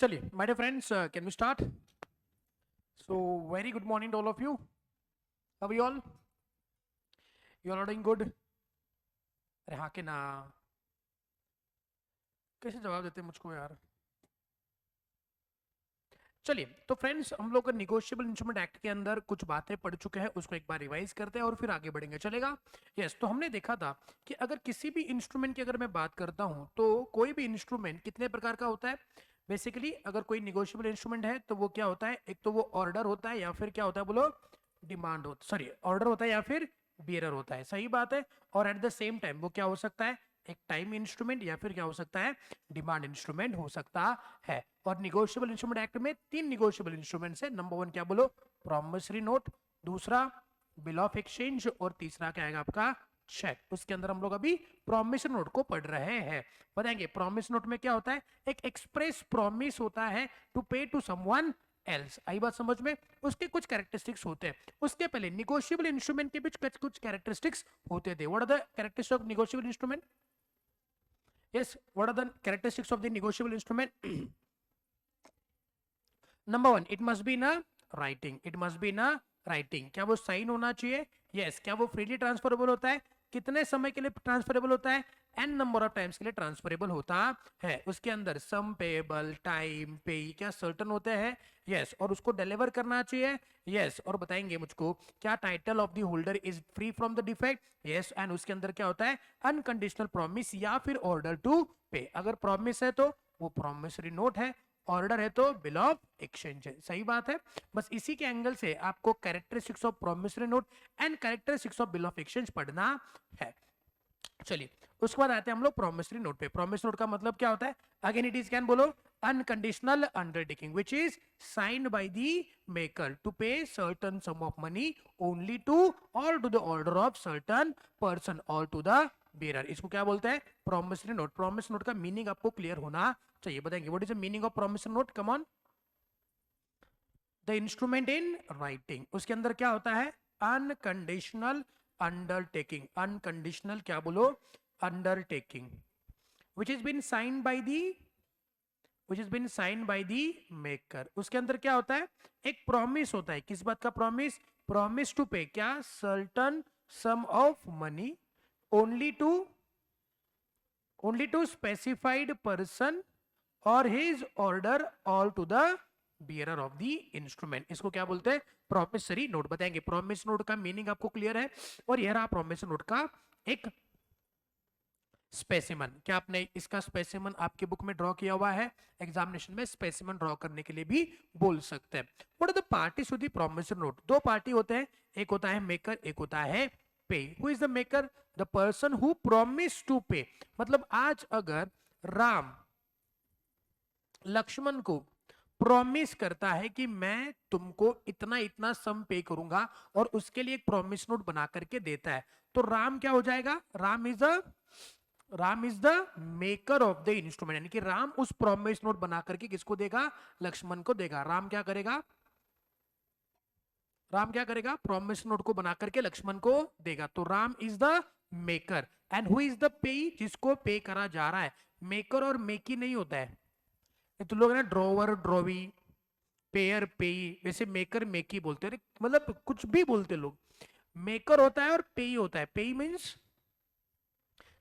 चलिए my dear friends, can we start? So very good morning to all of you. How are you all? You all are doing good? अरे हाँ के ना, कैसे जवाब देते हैं मुझको यार। चलिए तो फ्रेंड्स, हम लोग निगोशिएबल इंस्ट्रूमेंट एक्ट के अंदर कुछ बातें पढ़ चुके हैं, उसको एक बार रिवाइज करते हैं और फिर आगे बढ़ेंगे। चलेगा? यस। तो हमने देखा था कि अगर किसी भी इंस्ट्रूमेंट की अगर मैं बात करता हूं तो कोई भी इंस्ट्रूमेंट कितने प्रकार का होता है। बेसिकली अगर कोई निगोशिएबल इंस्ट्रूमेंट है तो वो क्या होता है, एक तो वो ऑर्डर होता है या फिर क्या होता है बोलो, डिमांड होता, सॉरी ऑर्डर होता है या फिर बियरर होता है। सही बात है। और एट द सेम टाइम वो क्या हो सकता है, एक टाइम इंस्ट्रूमेंट या फिर क्या हो सकता है, डिमांड इंस्ट्रूमेंट हो सकता है। और निगोशिएबल इंस्ट्रूमेंट एक्ट में 3 निगोशिएबल इंस्ट्रूमेंट्स है। नंबर 1 क्या बोलो, प्रॉमिसरी नोट, दूसरा बिल ऑफ एक्सचेंज और तीसरा क्या आएगा आपका, चेक। उसके अंदर हम लोग अभी प्रॉमिसरी नोट को पढ़ रहे हैं। बताएंगे प्रॉमिस नोट में क्या होता है, एक एक्सप्रेस प्रॉमिस होता है टू पे टू समवन एल्स। आई बात समझ में? उसके कुछ कैरेक्टरिस्टिक्स होते हैं। उसके पहले निगोशिएबल इंस्ट्रूमेंट के बीच कुछ कैरेक्टरिस्टिक्स होते थे। What are the characteristics of negotiable instrument? Yes, what are the characteristics of the negotiable instrument? Number 1, it must be in a writing. It must be in a writing. क्या वो sign होना चाहिए? Yes. क्या वो freely transferable होता है? कितने समय के लिए ट्रांसफरेबल होता है? एन नंबर ऑफ टाइम्स के लिए ट्रांसफरेबल होता है। उसके अंदर सम पेएबल, टाइम, पे क्या सर्टन होते हैं। यस। और उसको डिलीवर करना चाहिए। यस। और बताएंगे मुझको क्या title of the holder is free from the defect. Yes. And उसके अंदर क्या होता है, अनकंडीशनल प्रॉमिस या फिर ऑर्डर टू पे। अगर प्रॉमिस है तो वो प्रॉमिसरी नोट है, ऑर्डर है तो बिल ऑफ एक्सचेंज है। सही बात है। बस इसी के एंगल से आपको characteristics of promissory note and characteristics of bill of exchange पढ़ना है। चलिए उसके बाद आते हैं हम लोग प्रॉमिसरी नोट पे। प्रॉमिसरी नोट का मतलब क्या होता है? अगेन इट इज, कैन बोलो, unconditional undertaking which is signed by the maker to pay certain sum of money only to or to the order of certain person or to the bearer. इसको क्या बोलते हैं? Promissory note. Promissory note का meaning आपको clear होना चाहिए। बताएंगे what is the meaning of promissory note? Come on. The instrument in writing. उसके अंदर क्या होता है, अनकंडीशनल अंडरटेकिंग। अनकंडीशनल क्या बोलो, undertaking which has been signed by the maker। उसके अंदर क्या होता है, एक प्रॉमिस होता है। किस बात का प्रॉमिस? प्रॉमिस टू पे क्या, certain sum of money only to specified person or his order or to the bearer of the instrument. इसको क्या बोलते हैं? Promissory note. बताएंगे प्रॉमिस नोट का मीनिंग आपको क्लियर है। और यह रहा प्रॉमिस नोट का एक स्पेसिमन। क्या आपने इसका स्पेसिमन आपके बुक में ड्रॉ किया हुआ है? एग्जामिनेशन में स्पेसिमन ड्रॉ करने के लिए भी बोल सकते हैं। What are the parties to the promissory note? दो पार्टी होते हैं, एक होता है मेकर, एक होता है payee. Who is the maker? The person who promise to pay. मतलब आज अगर राम लक्ष्मण को प्रॉमिस करता है कि मैं तुमको इतना इतना सम पे करूंगा और उसके लिए एक प्रॉमिस नोट बना करके देता है, तो राम क्या हो जाएगा? Ram is the maker of the instrument. यानी कि राम उस प्रॉमिस नोट बना करके किसको देगा? लक्ष्मण को देगा। राम क्या करेगा? प्रॉमिस नोट को बना करके लक्ष्मण को देगा। तो Ram is the maker. And who is the पे? जिसको पे करा जा रहा है। मेकर और मेकी नहीं होता है। तो लोग ना ड्रॉवर, ड्रॉवी, पेयर, पेई, वैसे मेकर मेकी बोलते हैं, मतलब कुछ भी बोलते लोग। मेकर होता है और पेई होता है। पेई मीन्स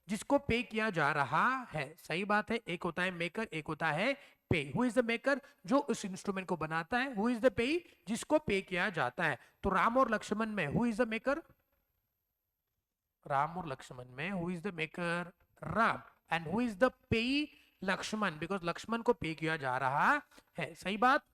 जिसको पे किया जा रहा है। सही बात है। एक होता है मेकर, एक होता है payee. Who is the maker? जो उस इंस्ट्रूमेंट को बनाता है। हु इज द पे? जिसको पे किया जाता है। तो राम और लक्ष्मण में who is the maker? Ram और लक्ष्मण में who is the maker? Ram. And who is the payee? Lakshman, because Lakshman को पे किया जा रहा है। सही बात।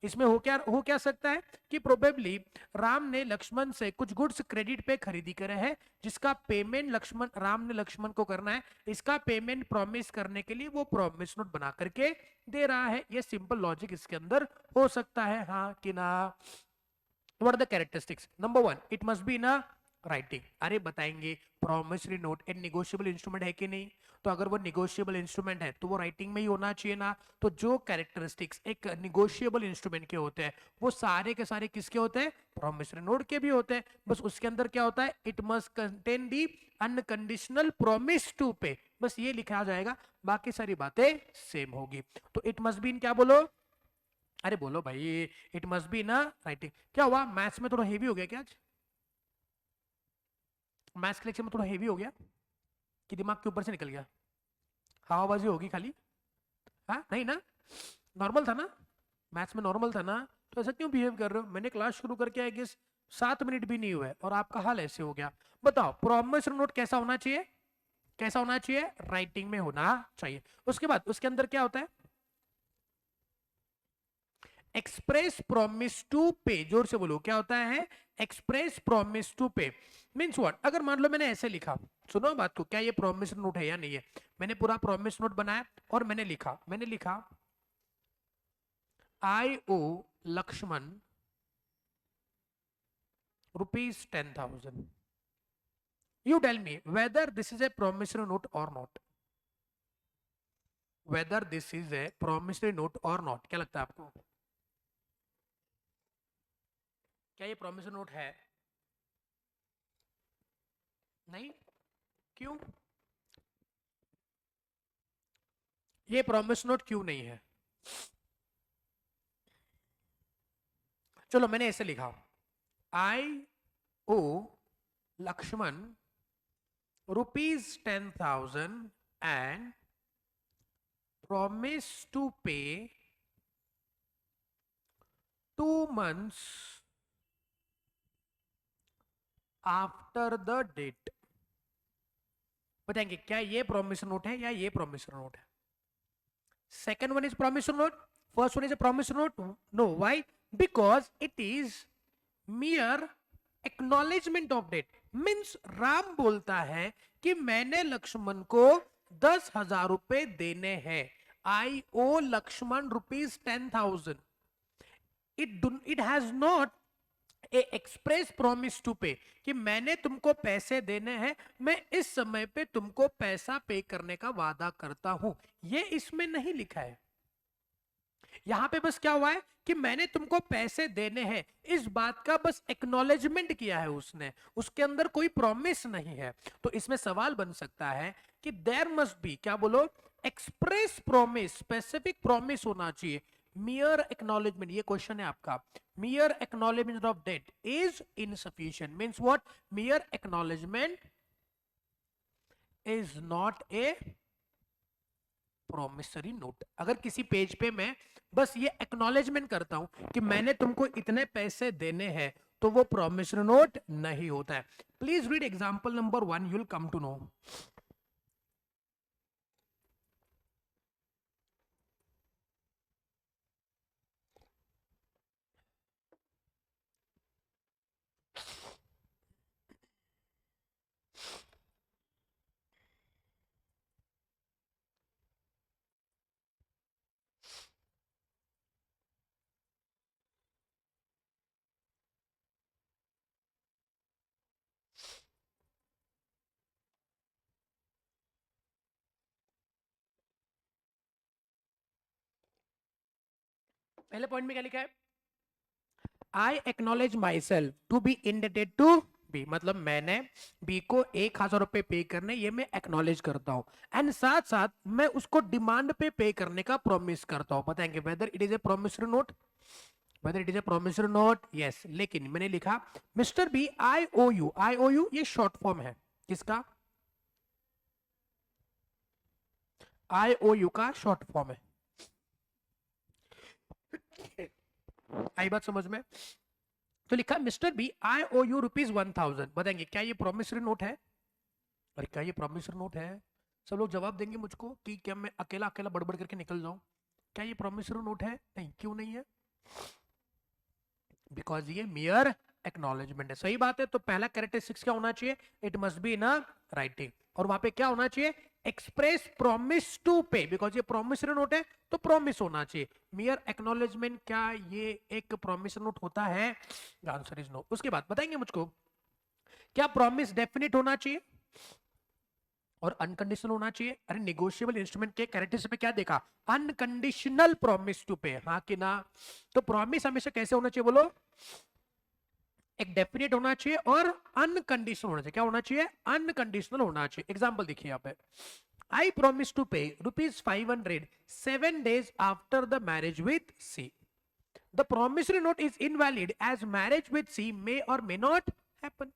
इसमें हो क्या सकता है कि प्रोबेबली राम ने लक्ष्मण से कुछ गुड्स क्रेडिट पे खरीदी करे हैं, जिसका पेमेंट राम ने लक्ष्मण को करना है। इसका पेमेंट प्रॉमिस करने के लिए वो प्रॉमिस नोट बना करके दे रहा है। ये सिंपल लॉजिक इसके अंदर हो सकता है, हाँ कि ना। What are the characteristics? Number 1, it must be in a writing. अरे बताएंगे प्रॉमिसरी नोट एक निगोशिएबल इंस्ट्रूमेंट है कि नहीं? तो अगर वो निगोशिएबल इंस्ट्रूमेंट है तो वो राइटिंग में ही होना चाहिए ना। तो जो कैरेक्टरिस्टिक्स एक निगोशिएबल इंस्ट्रूमेंट के होते हैं वो सारे के सारे किसके होते हैं? प्रॉमिसरी नोट के भी होते हैं। बस उसके अंदर क्या होता है? It must contain the unconditional promise to pay. बस ये लिखा जाएगा, बाकी सारी बातें सेम होगी। तो इट मस्ट बी इन क्या बोलो? अरे बोलो भाई, इट मस्ट बी ना राइटिंग। क्या हुआ, मैथ्स में थोड़ा हेवी हो गया क्या आज? मैथ्स के लेक्चर में थोड़ा हेवी हो गया कि दिमाग के ऊपर से निकल गया? हवाबाजी होगी खाली? हाँ नहीं ना, नॉर्मल था ना, मैथ्स में नॉर्मल था ना, तो ऐसा क्यों बिहेव कर रहे हो? मैंने क्लास शुरू करके आई गेस 7 मिनट भी नहीं हुए और आपका हाल ऐसे हो गया। बताओ प्रॉमिसरी नोट कैसा होना चाहिए? कैसा होना चाहिए? राइटिंग में होना चाहिए। उसके बाद उसके अंदर क्या होता है? एक्सप्रेस प्रॉमिस टू पे, जोर से बोलो क्या होता है? एक्सप्रेस प्रॉमिस टू पे मींस व्हाट? अगर मान लो मैंने ऐसे लिखा, सुनो बात को, क्या ये प्रॉमिस नोट है या नहीं है? मैंने पूरा प्रॉमिस नोट बनाया और मैंने लिखा आई owe Lakshman ₹10,000। You tell me whether this is a promissory note or not. Whether this is a promissory note or not. क्या लगता है आपको? क्या ये promissory note है? नहीं? क्यों? ये promissory note क्यों नहीं है? चलो मैंने ऐसे लिखा, I owe Lakshman ₹10,000 and promise to pay 2 months after the date. बताएंगे क्या ये प्रॉमिसरी नोट है या ये प्रॉमिसरी नोट है? Second one is promissory note, first one is a promissory note. No, why? Because it is mere acknowledgement of debt. Means Ram बोलता है कि मैंने लक्ष्मण को 10,000 रुपए देने हैं। I owe Lakshman ₹10,000। It has not a express promise to pay कि मैंने तुमको पैसे देने हैं, मैं इस समय पे तुमको पैसा पे करने का वादा करता हूं, ये इसमें नहीं लिखा है। यहां पे बस क्या हुआ है कि मैंने तुमको पैसे देने हैं, इस बात का बस एक्नॉलेजमेंट किया है उसने, उसके अंदर कोई प्रॉमिस नहीं है। तो इसमें सवाल बन सकता है कि देयर मस्ट बी, क्या बोलो, एक्सप्रेस प्रॉमिस, स्पेसिफिक प्रॉमिस होना चाहिए। mere acknowledgement, ये क्वेश्चन है आपका। mere acknowledgement of debt is insufficient means what? mere acknowledgement is not a promissory note। अगर किसी पेज पे मैं बस ये एक्नॉलेजमेंट करता हूं कि मैंने तुमको इतने पैसे देने हैं, तो वो प्रॉमिसरी नोट नहीं होता है। Please read example number 1, you will come to know. पहले पॉइंट में क्या लिखा है? I acknowledge myself to be indebted to B, मतलब मैंने बी को 1,000 रुपए पे करने, ये मैं एक्नॉलेज करता हूं, एंड साथ साथ मैं उसको डिमांड पे करने का प्रॉमिस करता हूं। बताएंगे whether it is a promissory note, whether it is a promissory note, yes. लेकिन मैंने लिखा mister B I O U, I O U ये शॉर्ट फॉर्म है किसका? आई ओ यू का शॉर्ट फॉर्म है। आई बात समझ में? तो लिखा mister B I O U ₹1,000। बताएंगे क्या ये प्रॉमिसरी नोट है? अरे क्या ये प्रॉमिसरी नोट है? सब लोग जवाब देंगे मुझको कि क्या मैं अकेला अकेला बड़बड़ करके निकल जाऊं? क्या ये प्रॉमिसरी नोट है? नहीं, क्यों नहीं है? बिकॉज ये मियर एक्नॉलेजमेंट है। सही बात है। तो पहला कैरेक्टरिस्टिक्स क्या होना चाहिए? It must be in writing. और वहां पे क्या होना चाहिए? एक्सप्रेस प्रॉमिस टू पे, बिकॉज ये प्रॉमिसरी नोट है तो प्रॉमिस होना चाहिए। मियर एक्नॉलेजमेंट, क्या ये एक प्रॉमिसरी नोट होता है? The answer is no. उसके बाद बताएंगे मुझको क्या प्रॉमिस डेफिनेट होना चाहिए और अनकंडीशनल होना चाहिए? अरे नेगोशिएबल इंस्ट्रूमेंट के कैरेक्टरिस्टिक्स में क्या देखा? अनकंडीशनल प्रॉमिस टू पे, हाँ कि ना? तो प्रॉमिस हमेशा कैसे होना चाहिए बोलो? एक डेफिनेट होना चाहिए और अनकंडीशनल होना चाहिए। क्या होना चाहिए? अनकंडीशनल होना चाहिए। एग्जांपल देखिए यहाँ पे, आई promise to pay ₹500 7 days after the marriage with C. The promissory note is invalid as marriage with C may or may not happen.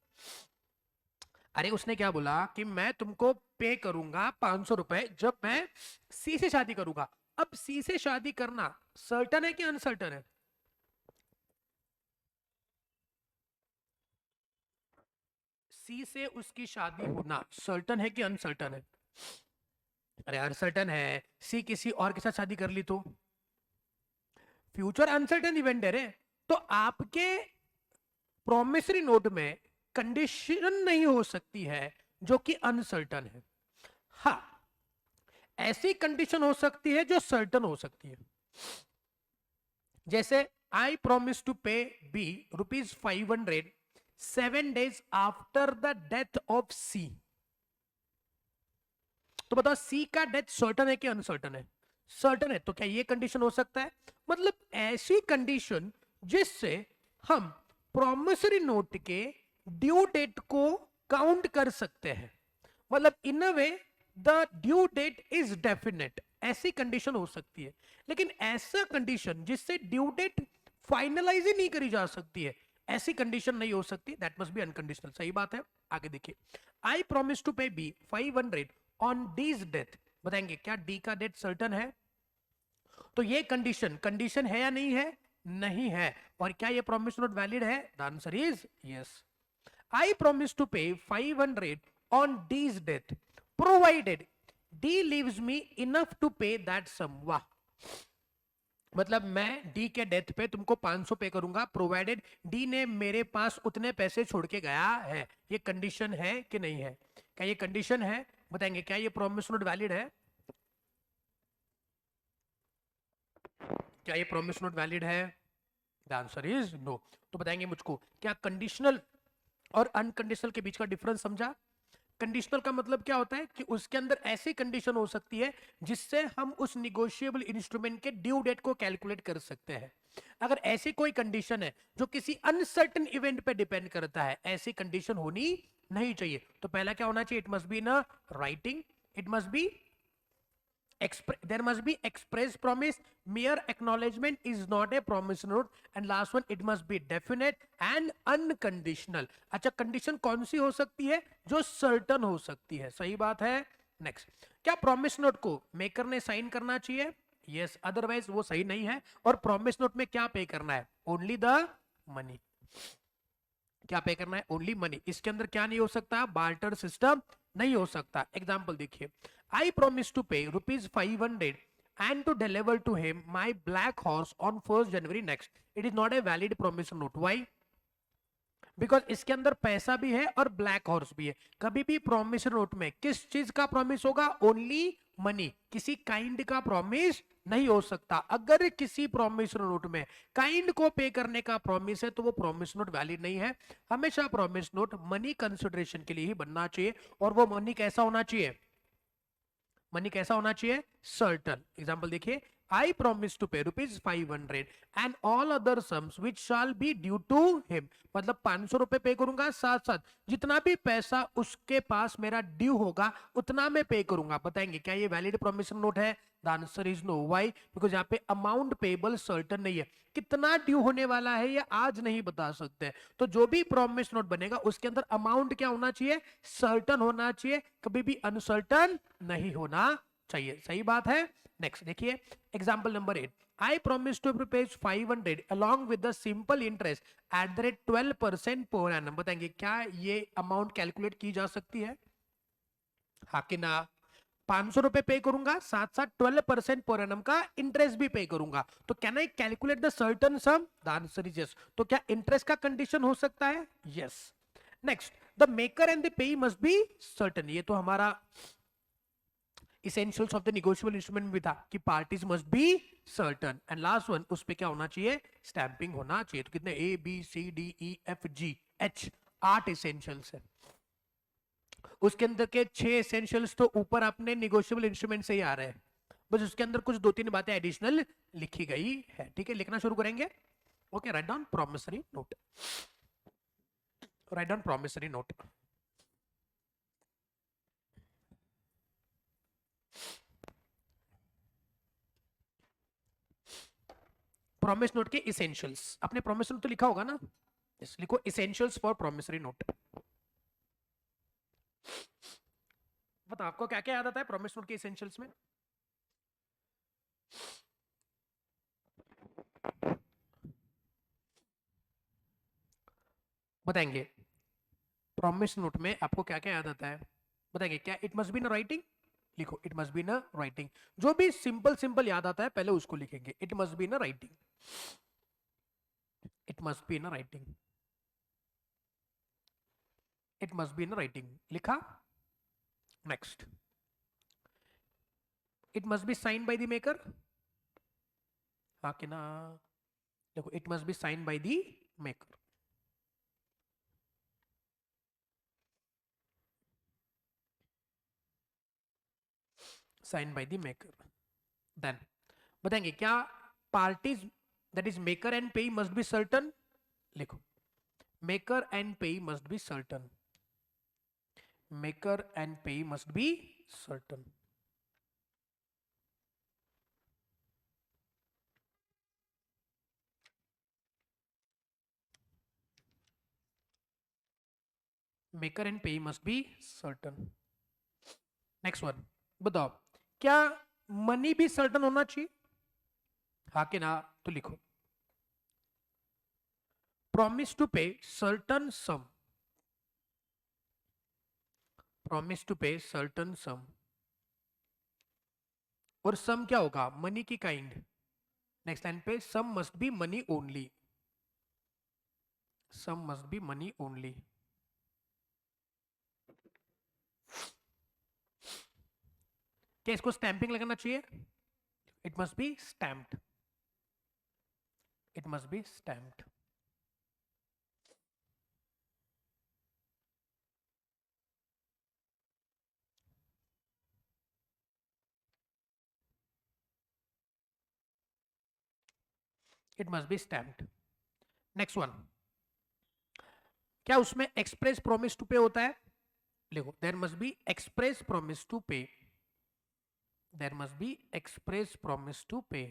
अरे उसने क्या बोला कि मैं तुमको पे करूंगा 500 रुपए जब मैं सी से शादी करूंगा. अब सी से शादी करना सर्टन है कि अनसर्टन है? सी से उसकी शादी होना सर्टन है कि अनसर्टन है? अरे अनसर्टन है. सी किसी और के साथ शादी कर ली तो फ्यूचर अनसर्टन इवेंट है रे. तो आपके प्रोमिसरी नोट में कंडीशन नहीं हो सकती है जो कि अनसर्टन है. हाँ, ऐसी कंडीशन हो सकती है जो सर्टन हो सकती है. जैसे I promise to pay B ₹500 7 days after the death of C. तो बताओ सी का डेथ सर्टन है कि अनसर्टन है? सर्टन है. तो क्या ये कंडीशन हो सकता है? मतलब ऐसी कंडीशन जिससे हम प्रोमिसरी नोट के ड्यू डेट को काउंट कर सकते हैं. मतलब in a way the due date is definite. ऐसी कंडीशन हो सकती है. लेकिन ऐसा कंडीशन जिससे ड्यू डेट फाइनलाइज ही नहीं करी जा सकती है, ऐसी कंडीशन नहीं हो सकती. That must be unconditional. सही बात है. आगे देखिए. आई promise to pay B 500 on D's death. बताएंगे क्या डी का डेथ सर्टन है? तो ये कंडीशन है या नहीं है? नहीं है. और क्या ये प्रॉमिस नोट वैलिड है? The answer is yes. I promise to pay 500 on D's death provided D leaves me enough to pay that sum. वाह. मतलब मैं डी के डेथ पे तुमको 500 पे करूंगा प्रोवाइडेड डी ने मेरे पास उतने पैसे छोड़ के गया है. ये कंडीशन है कि नहीं है? क्या ये कंडीशन है? बताएंगे क्या ये प्रॉमिस नोट वैलिड है? क्या ये प्रॉमिस नोट वैलिड है? The answer is no. तो बताएंगे मुझको क्या कंडीशनल और अनकंडीशनल के बीच का डिफरेंस समझा? कंडीशनल का मतलब क्या होता है कि उसके अंदर ऐसी कंडीशन हो सकती है जिससे हम उस निगोशिएबल इंस्ट्रूमेंट के ड्यू डेट को कैलकुलेट कर सकते हैं. अगर ऐसी कोई कंडीशन है जो किसी अनसर्टेन इवेंट पे डिपेंड करता है, ऐसी कंडीशन होनी नहीं चाहिए. तो पहला क्या होना चाहिए? It must be in writing. It must B there must be express promise. Mere acknowledgement is not a promise note. And last one, it must be definite and unconditional. अच्छा, कंडीशन कौन सी हो सकती है? जो सर्टन हो सकती है. सही बात है. नेक्स्ट, क्या प्रॉमिस नोट को मेकर ने साइन करना चाहिए? यस, अदरवाइज वो सही नहीं है. और प्रॉमिस नोट में क्या पे करना है? Only the money. क्या पे करना है? Only money. इसके अंदर क्या नहीं हो सकता? बार्टर सिस्टम नहीं हो सकता. एग्जाम्पल देखिए. आई promise to pay ₹500 and to deliver to him my black horse on 1st January next. It is not a valid promise note. Why? Because इसके अंदर पैसा भी है और ब्लैक हॉर्स भी है. कभी भी प्रॉमिस नोट में किस चीज का प्रॉमिस होगा? Only money. किसी काइंड का प्रॉमिस नहीं हो सकता. अगर किसी प्रॉमिस नोट में काइंड को पे करने का प्रॉमिस है तो वो प्रॉमिस नोट वैलिड नहीं है. हमेशा प्रॉमिस नोट मनी कंसिडरेशन के लिए ही बनना चाहिए. और वो मनी कैसा होना चाहिए? मनी कैसा होना चाहिए? सर्टन. एग्जांपल देखिए. I promise to pay ₹500 and all other sums which shall be due to him. मतलब 500 रुपए पे करूंगा, साथ साथ जितना भी पैसा उसके पास मेरा ड्यू होगा उतना मैं पे करूंगा. बताएंगे क्या ये वैलिड प्रॉमिस नोट है? The answer is no. Why? Because यहाँ पे अमाउंट पेबल सर्टन नहीं है. कितना ड्यू होने वाला है ये आज नहीं बता सकते. तो जो भी प्रॉमिस नोट बनेगा उसके अंदर अमाउंट क्या होना चाहिए? सर्टन होना चाहिए. कभी भी अनसर्टन नहीं होना चाहिए. सही बात है. नेक्स्ट देखिए. Example number 8. I promise to pay 500 along with the simple interest at the rate 12% per annum. बताएंगे क्या ये अमाउंट कैलकुलेट की जा सकती है? हाँ कि ना? 500 रुपए पे करूंगा, साथ साथ 12% पर एनम का इंटरेस्ट भी पे करूंगा. तो can I calculate the certain some? The answer is yes. तो क्या इंटरेस्ट का कंडीशन हो सकता है? Yes. Next, the maker and the pay must be certain. ये तो हमारा essentials of the negotiable instrument में भी था कि parties must be certain. and last one, उस पे क्या होना चाहिए? stamping होना चाहिए. तो कितने? A B C D E F G H 8 essentials है. उसके अंदर के 6 essentials तो ऊपर अपने negotiable instrument से ही आ रहे हैं. बस उसके अंदर कुछ 2-3 बातें एडिशनल लिखी गई है. ठीक है, लिखना शुरू करेंगे. Okay, write down promissory note. Write down promissory note. Promise note के इसेंशियल्स, आपने प्रॉमिस नोट तो लिखा होगा ना, yes, लिखो इसेंशियल्स फॉर प्रॉमिसरी नोट। बता आपको क्या क्या याद आता है प्रॉमिस नोट के इसेंशियल्स में? बताएंगे प्रॉमिस नोट में आपको क्या क्या याद आता है, बताएंगे क्या? It must be in writing, लिखो it must be in writing. जो भी सिंपल सिंपल याद आता है पहले उसको लिखेंगे, it must be in writing, it must be in writing, it must be in writing, लिखा। Next, it must be sign by the maker, हाँ कि ना? देखो it must be sign by the maker, sign by the maker. Then बताएंगे क्या? Parties that is maker and payee must be certain, लिखो maker and payee must be certain, maker and payee must be certain. Maker and payee must be certain. Next one, बताओ क्या money भी certain होना चाहिए, हाँ कि ना? तो लिखो promise to pay certain some, promise to pay certain सम, और सम क्या होगा? मनी की काइंड। नेक्स्ट लाइन पे sum must be money only, sum must be money only. क्या इसको स्टैंपिंग लगाना चाहिए? It must be stamped, it must be stamped. It must be stamped. Next one, क्या उसमें एक्सप्रेस प्रॉमिस टू पे होता है? लिखो there must be express promise to pay, there must be express promise to pay.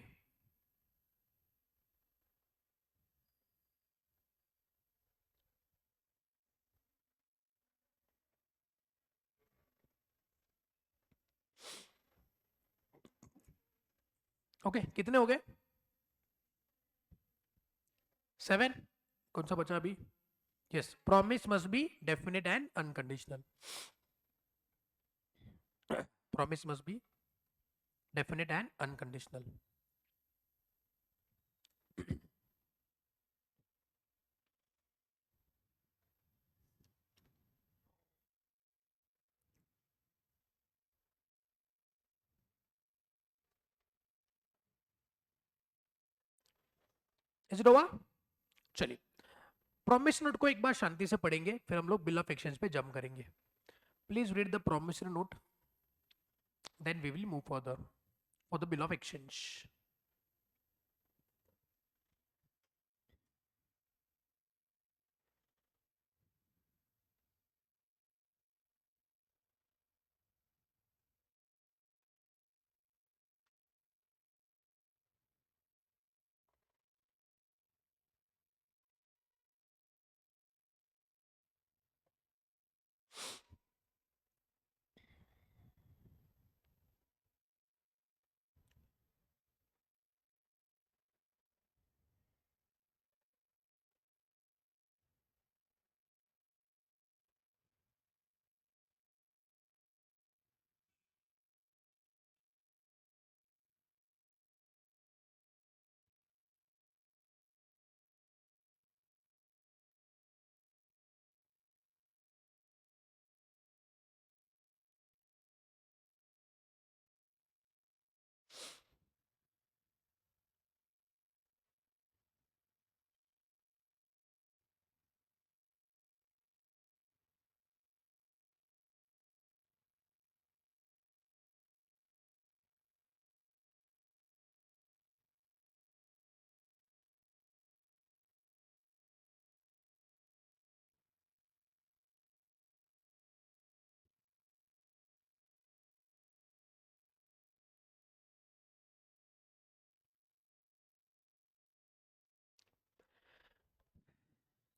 Okay कितने हो गए? 7। कौन सा बचा अभी? Yes, promise must be definite and unconditional, promise must be definite and unconditional. Is it over? चलिए promise note को एक बार शांति से पढ़ेंगे, फिर हम लोग बिल ऑफ एक्सचेंज पे जंप करेंगे। Please read the promissory note, then we will move further for the bill of exchange.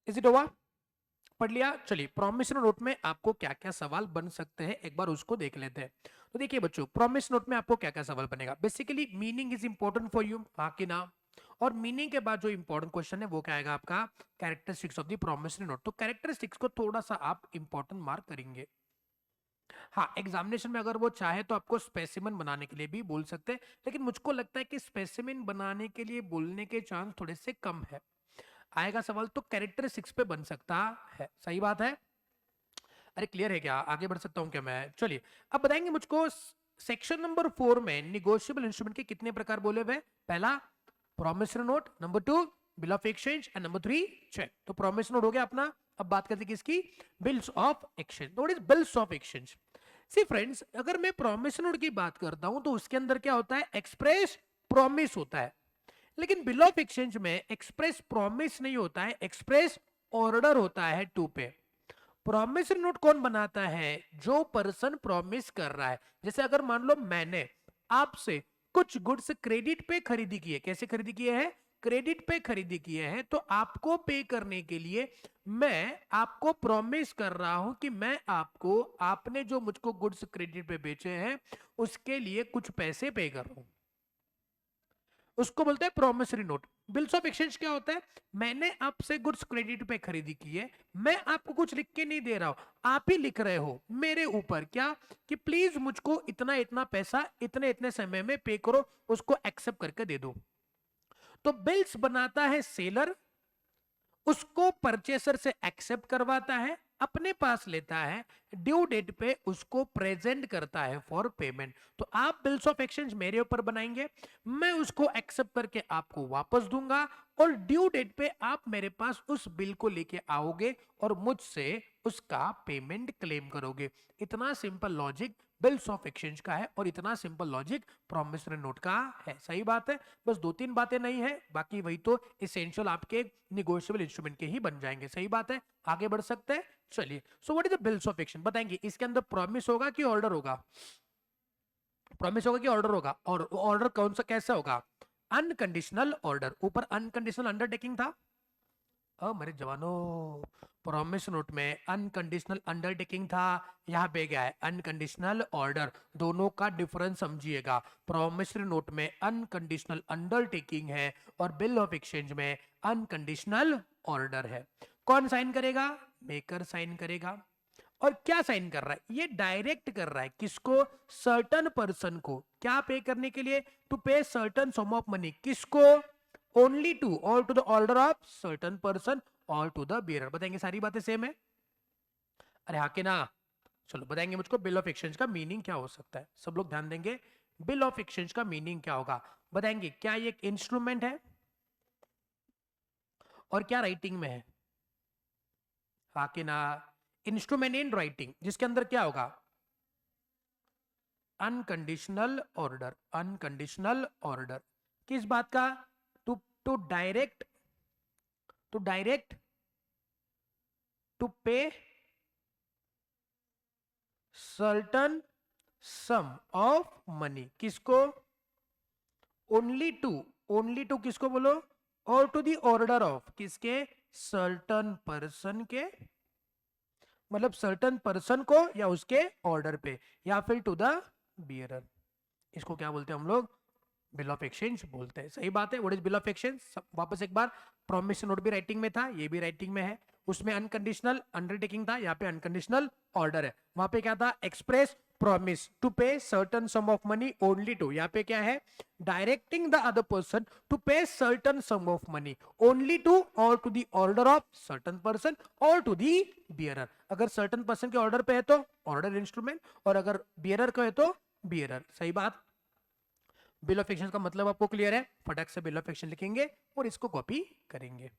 Is it over? पढ़ लिया? चलिए, प्रॉमिसरी नोट में आपको क्या क्या सवाल बन सकते हैं एक बार उसको देख लेते हैं। तो देखिए बच्चों, प्रॉमिस नोट में आपको क्या क्या सवाल बनेगा। Basically meaning is important for you, हाँ कि ना? और मीनिंग के बाद जो इंपॉर्टेंट क्वेश्चन है वो क्या आएगा आपका, characteristics of the promissory note. तो कैरेक्टरिस्टिक्स को थोड़ा सा आप इंपॉर्टेंट मार्क करेंगे। हाँ, एग्जामिनेशन में अगर वो चाहे तो आपको स्पेसिमेन बनाने के लिए भी बोल सकते हैं, लेकिन मुझको लगता है कि स्पेसिमेन बनाने के लिए बोलने के चांस थोड़े से कम है। आएगा सवाल तो कैरेक्टरिस्टिक्स पे बन सकता है, सही बात है। अरे क्लियर है क्या? आगे बढ़ सकता हूं क्या मैं? चलिए, अब बताएंगे मुझको सेक्शन नंबर 4 में निगोशिएबल इंस्ट्रूमेंट के कितने प्रकार बोले हुए? पहला promissory note, number 2 bill of exchange and number 3 cheque. तो प्रॉमिसरी नोट हो गया अपना। अब बात करते हैं किसकी? Bills of exchange. What is bills of exchange? See friends, अगर मैं प्रॉमिसरी नोट की बात करता हूं तो उसके अंदर क्या होता है? एक्सप्रेस प्रॉमिस होता है। लेकिन बिल ऑफ एक्सचेंज में एक्सप्रेस प्रॉमिस नहीं होता है, एक्सप्रेस ऑर्डर होता है टू पे। प्रॉमिसरी नोट कौन बनाता है? जो पर्सन प्रॉमिस कर रहा है। जैसे अगर मान लो मैंने आपसे कुछ गुड्स क्रेडिट पे खरीदी की है। कैसे खरीदी किए हैं? क्रेडिट पे खरीदी किए हैं। तो आपको पे करने के लिए मैं आपको प्रॉमिस कर रहा हूं कि मैं आपको, आपने जो मुझको गुड्स क्रेडिट पे बेचे हैं उसके लिए कुछ पैसे पे कर रहा हूं। उसको बोलते हैं promissory note. Bills of exchange क्या होता है? मैंने आपसे गुड्स क्रेडिट पे खरीदी की है, मैं आपको कुछ लिख के नहीं दे रहा हूं, आप ही लिख रहे हो मेरे ऊपर क्या, कि प्लीज मुझको इतना इतना पैसा इतने इतने समय में पे करो, उसको एक्सेप्ट करके दे दो। तो बिल्स बनाता है सेलर, उसको परचेसर से एक्सेप्ट करवाता है, अपने पास लेता है, ड्यू डेट पे उसको प्रेजेंट करता है फॉर पेमेंट। तो आप बिल्स ऑफ एक्सचेंज मेरे ऊपर बनाएंगे, मैं उसको एक्सेप्ट करके आपको वापस दूंगा, और ड्यू डेट पे आप मेरे पास उस बिल को लेके आओगे और मुझसे उसका पेमेंट क्लेम करोगे। इतना simple logic bills of exchange का है, और इतना सिंपल लॉजिक प्रॉमिसरी नोट का है। सही बात है। बस दो तीन बातें नहीं है, बाकी वही तो इसेंशियल आपके निगोशिएबल इंस्ट्रूमेंट के ही बन जाएंगे। सही बात है। आगे बढ़ सकते हैं। चलिए, so what is the bills of exchange बताएंगे। इसके अंदर प्रॉमिस होगा कि ऑर्डर होगा? प्रॉमिस होगा कि ऑर्डर होगा? और ऑर्डर कौन सा, कैसा होगा? Unconditional order. ऊपर अनकंडीशनल अंडरटेकिंग था। मेरे जवानों, प्रॉमिस नोट में अनकंडीशनल अंडरटेकिंग था, यहाँ पे क्या है? Unconditional order. दोनों का डिफरेंस समझिएगा। प्रॉमिसरी नोट में अनकंडीशनल अंडरटेकिंग है और बिल ऑफ एक्सचेंज में अनकंडीशनल ऑर्डर है। कौन साइन करेगा? मेकर साइन करेगा। और क्या साइन कर रहा है? ये डायरेक्ट कर रहा है किसको? सर्टन पर्सन को। क्या पे करने के लिए? To pay certain sum of money. किसको? Only to or to the order of certain person or to the bearer. बताएंगे सारी बातें सेम है? अरे हाँ कि ना? चलो बताएंगे मुझको बिल ऑफ एक्सचेंज का मीनिंग क्या हो सकता है। सब लोग ध्यान देंगे। बिल ऑफ एक्सचेंज का मीनिंग क्या होगा? बताएंगे। क्या ये एक इंस्ट्रूमेंट है? और क्या राइटिंग में है? हाँ कि ना? इंस्ट्रूमेंट इन राइटिंग, जिसके अंदर क्या होगा? Unconditional order. अनकंडीशनल ऑर्डर किस बात का? To to direct, to direct to pay certain sum of money. किसको? Only to. ओनली टू किसको बोलो? Or to the order of किसके? सर्टन पर्सन के, मतलब सर्टन पर्सन को या उसके ऑर्डर पे, या फिर टू द बियरर। इसको क्या बोलते हैं हम लोग? बिल ऑफ एक्सचेंज बोलते हैं। सही बात है। What is bill of exchange? वापस एक बार, प्रॉमिस नोट भी राइटिंग में था, ये भी राइटिंग में है। उसमें अनकंडीशनल अंडरटेकिंग था, यहाँ पे अनकंडीशनल ऑर्डर है। वहां पे क्या था? Express promise to pay certain sum of money only to. यहाँ पे क्या है? Directing the other person to pay certain sum of money only to or to the order of certain person or to the bearer. अगर certain person के order पे है तो order instrument, और अगर बियरर का है तो बियरर। सही बात। बिल ऑफ एक्सचेंज का मतलब आपको क्लियर है? फटक से बिल ऑफ एक्सचेंज लिखेंगे और इसको कॉपी करेंगे।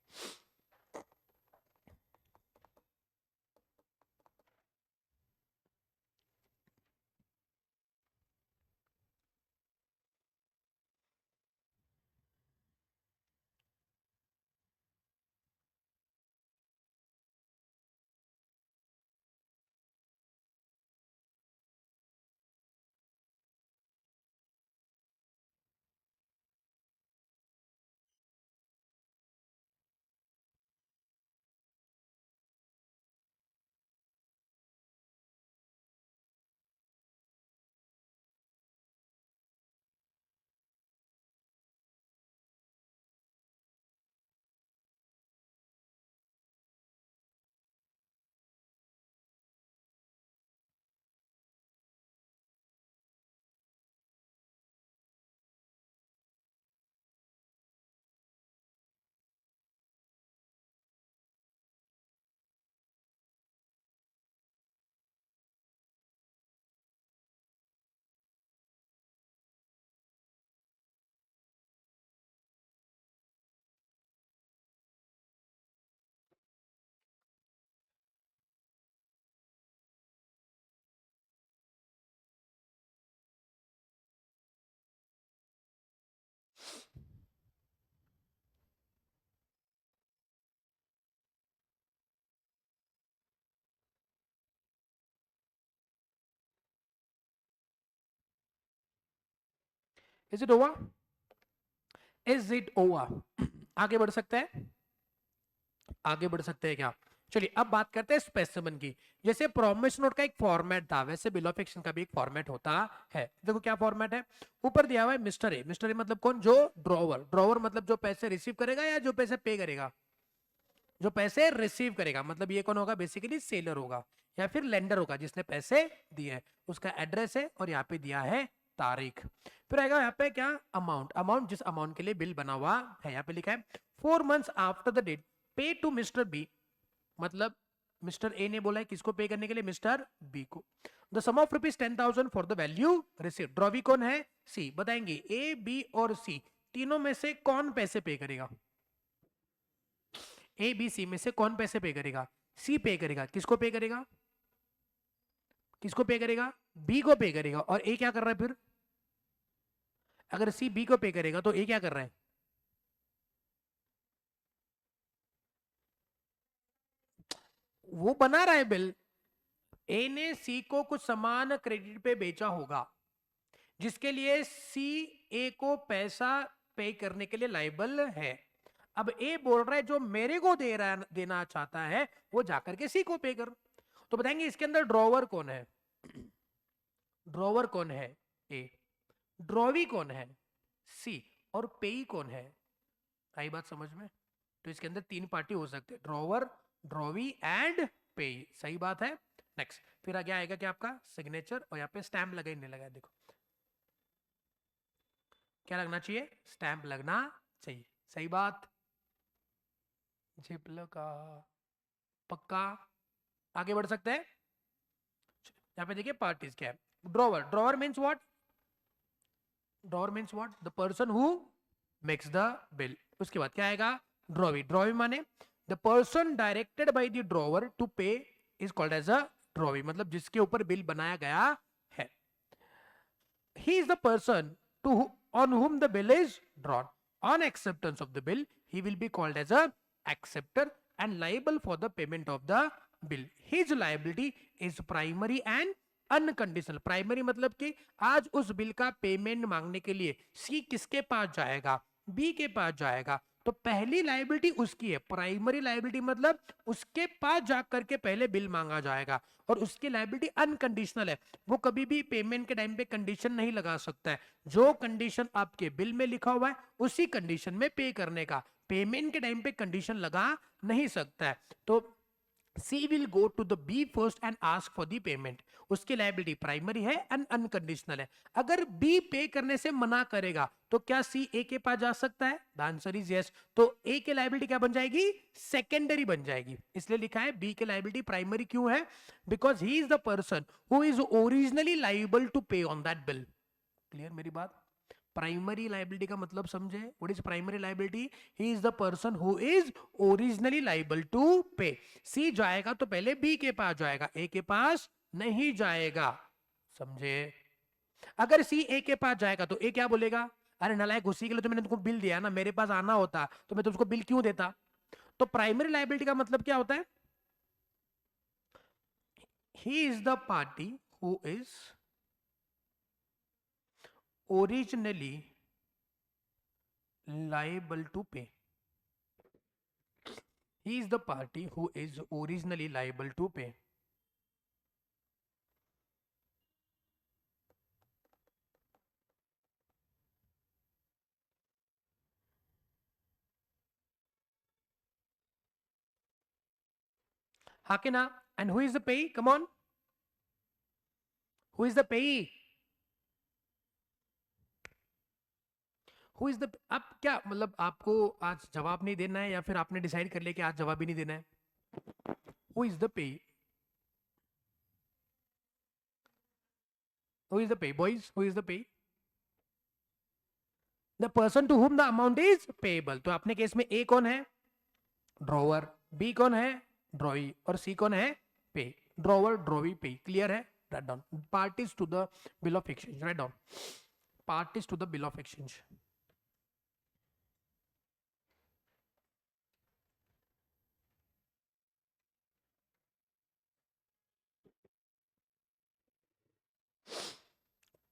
Is it over? Is it over? आगे बढ़ सकते हैं? आगे बढ़ सकते हैं क्या? चलिए अब बात करते हैं स्पेसिमेन की। जैसे प्रॉमिस नोट का एक फॉर्मेट था, वैसे बिल ऑफ एक्सचेंज का भी एक फॉर्मेट होता है। देखो क्या फॉर्मेट है, ऊपर दिया हुआ है मिस्टर ए। मिस्टर ए मतलब कौन? जो ड्रॉवर। ड्रॉवर मतलब जो पैसे रिसीव करेगा या जो पैसे पे करेगा? जो पैसे रिसीव करेगा। मतलब ये कौन होगा? बेसिकली सेलर होगा या फिर लेंडर होगा जिसने पैसे दिए हैं। उसका एड्रेस है और यहाँ पे दिया है तारीख। फिर आएगा यहाँ पे क्या? अमाउंट। अमाउंट जिस अमाउंट के लिए बिल बना हुआ है, यहाँ पे लिखा है 4 months after the date pay to mister B. मतलब मिस्टर ए ने बोला है किसको पे करने के लिए? मिस्टर बी को। The sum of ₹10,000 for the value receive. Drawee कौन है? सी। बताएंगे ए बी और सी तीनों में से कौन पैसे पे करेगा? ए बी सी में से कौन पैसे पे करेगा? सी पे करेगा। किसको पे करेगा? किसको पे करेगा? बी को पे करेगा। और ए क्या कर रहा है फिर? अगर सी बी को पे करेगा तो ए क्या कर रहा है? वो बना रहा है बिल। ए ने सी को कुछ सामान क्रेडिट पे बेचा होगा जिसके लिए सी ए को पैसा पे करने के लिए लाइबल है। अब ए बोल रहा है जो मेरे को देना चाहता है वो जाकर के सी को पे कर। तो बताएंगे इसके अंदर ड्रॉवर कौन है? ड्रॉवर कौन है? ए। ड्रॉवी कौन है? सी। और पेई कौन है? आई बात समझ में? तो इसके अंदर तीन पार्टी हो सकते हैं, ड्रॉवर, ड्रॉवी एंड पेई। सही बात है। नेक्स्ट फिर आगे आएगा क्या? आपका सिग्नेचर। और यहाँ पे स्टैंप लगा नहीं लगा? देखो क्या लगना चाहिए? स्टैंप लगना चाहिए। सही बात। जिप लगा। पक्का। आगे बढ़ सकते हैं। यहाँ पे देखिए पार्टीज क्या है। Drawer. Drawer means what? Drawer means what? The person who makes the bill. उसके बाद क्या आएगा? ड्रॉवी। ड्रॉवी माने the person directed by the drawer to pay is called as a drawee. मतलब जिसके ऊपर बिल बनाया गया है। He is the person on whom the bill is drawn. On acceptance of the bill, he will be called as a acceptor and liable for the payment of the bill. His liability is primary and unconditional. Primary मतलब कि आज उस bill का payment मांगने के लिए सी किसके पास जाएगा? बी के पास जाएगा। तो पहली लाइबिलिटी उसकी है। प्राइमरी लाइबिलिटी मतलब उसके पास जाकर के पहले बिल मांगा जाएगा। और उसकी लाइबिलिटी अनकंडीशनल है, वो कभी भी पेमेंट के टाइम पे कंडीशन नहीं लगा सकता है। जो कंडीशन आपके बिल में लिखा हुआ है उसी कंडीशन में पे करने का, पेमेंट के टाइम पे कंडीशन लगा नहीं सकता है। तो C will go to the B first and ask for the payment. उसकी लाइबिलिटी प्राइमरी है एंड अनकंडीशनल है। अगर B पे करने से मना करेगा तो क्या C A के पास जा सकता है? The answer is yes. तो A की लाइबिलिटी क्या बन जाएगी? सेकेंडरी बन जाएगी। इसलिए लिखा है B की लाइबिलिटी प्राइमरी। क्यों है? Because he is the person who is originally liable to pay on that bill. Clear मेरी बात? प्राइमरी लाइबिलिटी का मतलब समझे? What is primary liability? He is the person who is originally liable to pay. C जाएगा तो पहले B के पास जाएगा, ए के पास नहीं जाएगा। समझे? अगर सी ए के पास जाएगा तो ए क्या बोलेगा? अरे नालायक, उसी के लिए तो मैंने तुमको बिल दिया ना, मेरे पास आना होता तो मैं तुमको बिल क्यों देता? तो प्राइमरी लाइबिलिटी का मतलब क्या होता है? ही is the party who is originally liable to pay. He is the party who is originally liable to pay. Hakina. And who is the payee? Come on. Who is the payee? Who is the? अब क्या मतलब आपको आज जवाब नहीं देना है या फिर आपने डिसाइड कर लिया कि आज जवाब ही नहीं देना है? Who is the payee? Who is the payee, boys? Who is the payee? The person to whom the amount is payable. तो अपने केस में A कौन है? ड्रॉवर। B कौन है? ड्रॉई। और C कौन है? Payee. Drawer, drawee, payee. Clear है? Write down parties to the bill of exchange. Write down parties to the bill of exchange.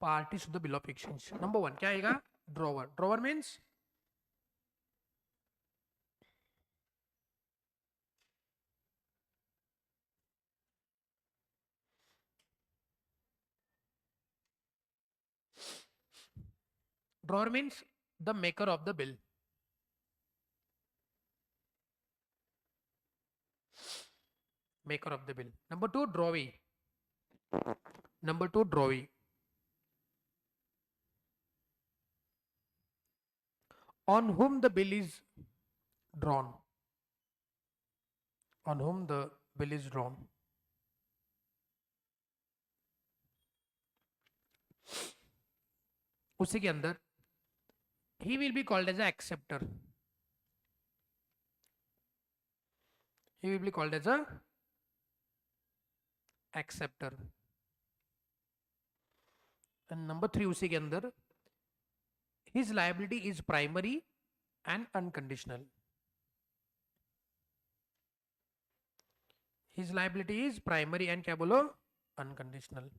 Parties to the bill of exchange. Number 1 क्या आएगा? Drawer. Drawer means drawer means the maker of the bill. Maker of the bill. Number 2 drawee. Number 2 drawee. On whom the bill is drawn. On whom the bill is drawn. उसी के अंदर he will be called as a acceptor. He will be called as a acceptor. And number 3 उसी के अंदर his liability is primary and unconditional. His liability is primary and क्या बोलो? Unconditional.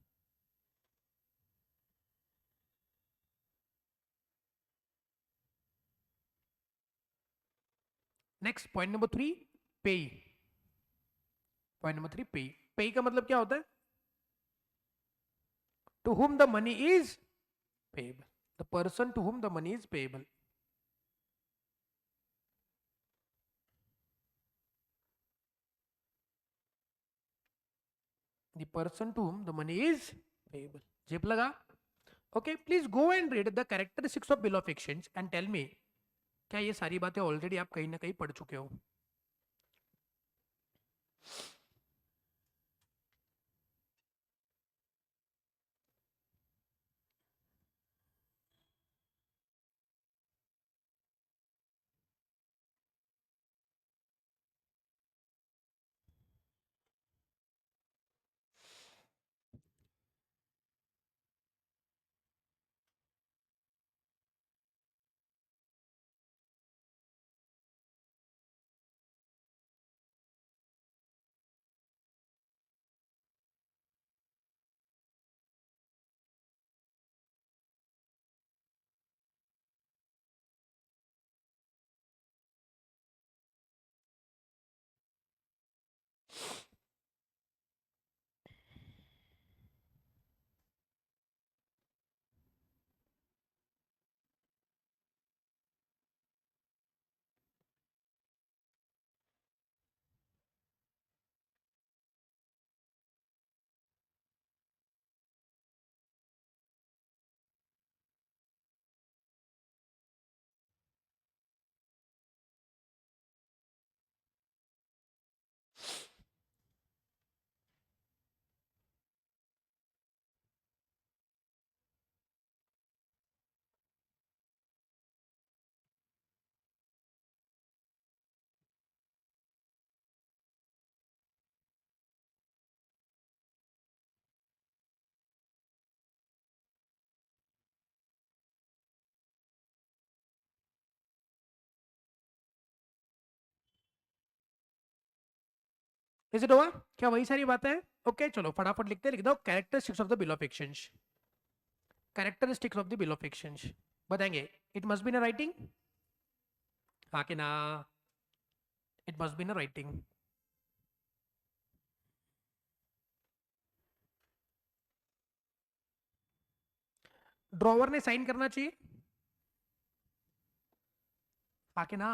Next point number 3 पे. Point number 3 पे. पे का मतलब क्या होता है? To whom the money is payable. The person to whom the money is payable. The person to whom the money is payable. जेप लगा? Okay, please go and read the characteristics of bill of exchange and tell me क्या ये सारी बातें already आप कहीं ना कहीं पढ़ चुके हो? Is it over? क्या वही सारी बातें हैं? ओके चलो फटाफट लिखते हैं. लिख दो characteristics of the bill of exchange. Characteristics of the bill of exchange बताएंगे. It must be in writing. हाँ कि ना? It must be in writing. Drawer ने साइन करना चाहिए. हाँ कि ना?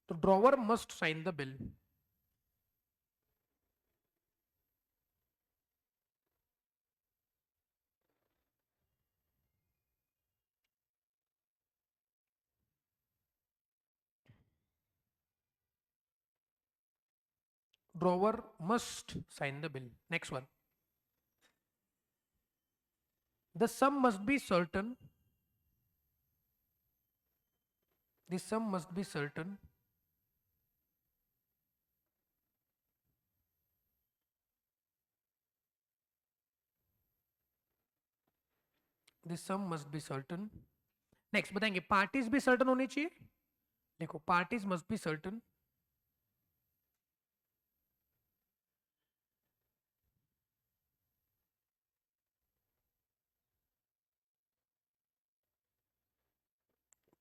तो drawer must sign the bill. Drawer must sign the bill. Next one. The sum must be certain. The sum must be certain. The sum must be certain. Next बताएंगे parties भी certain होनी चाहिए. देखो parties must be certain.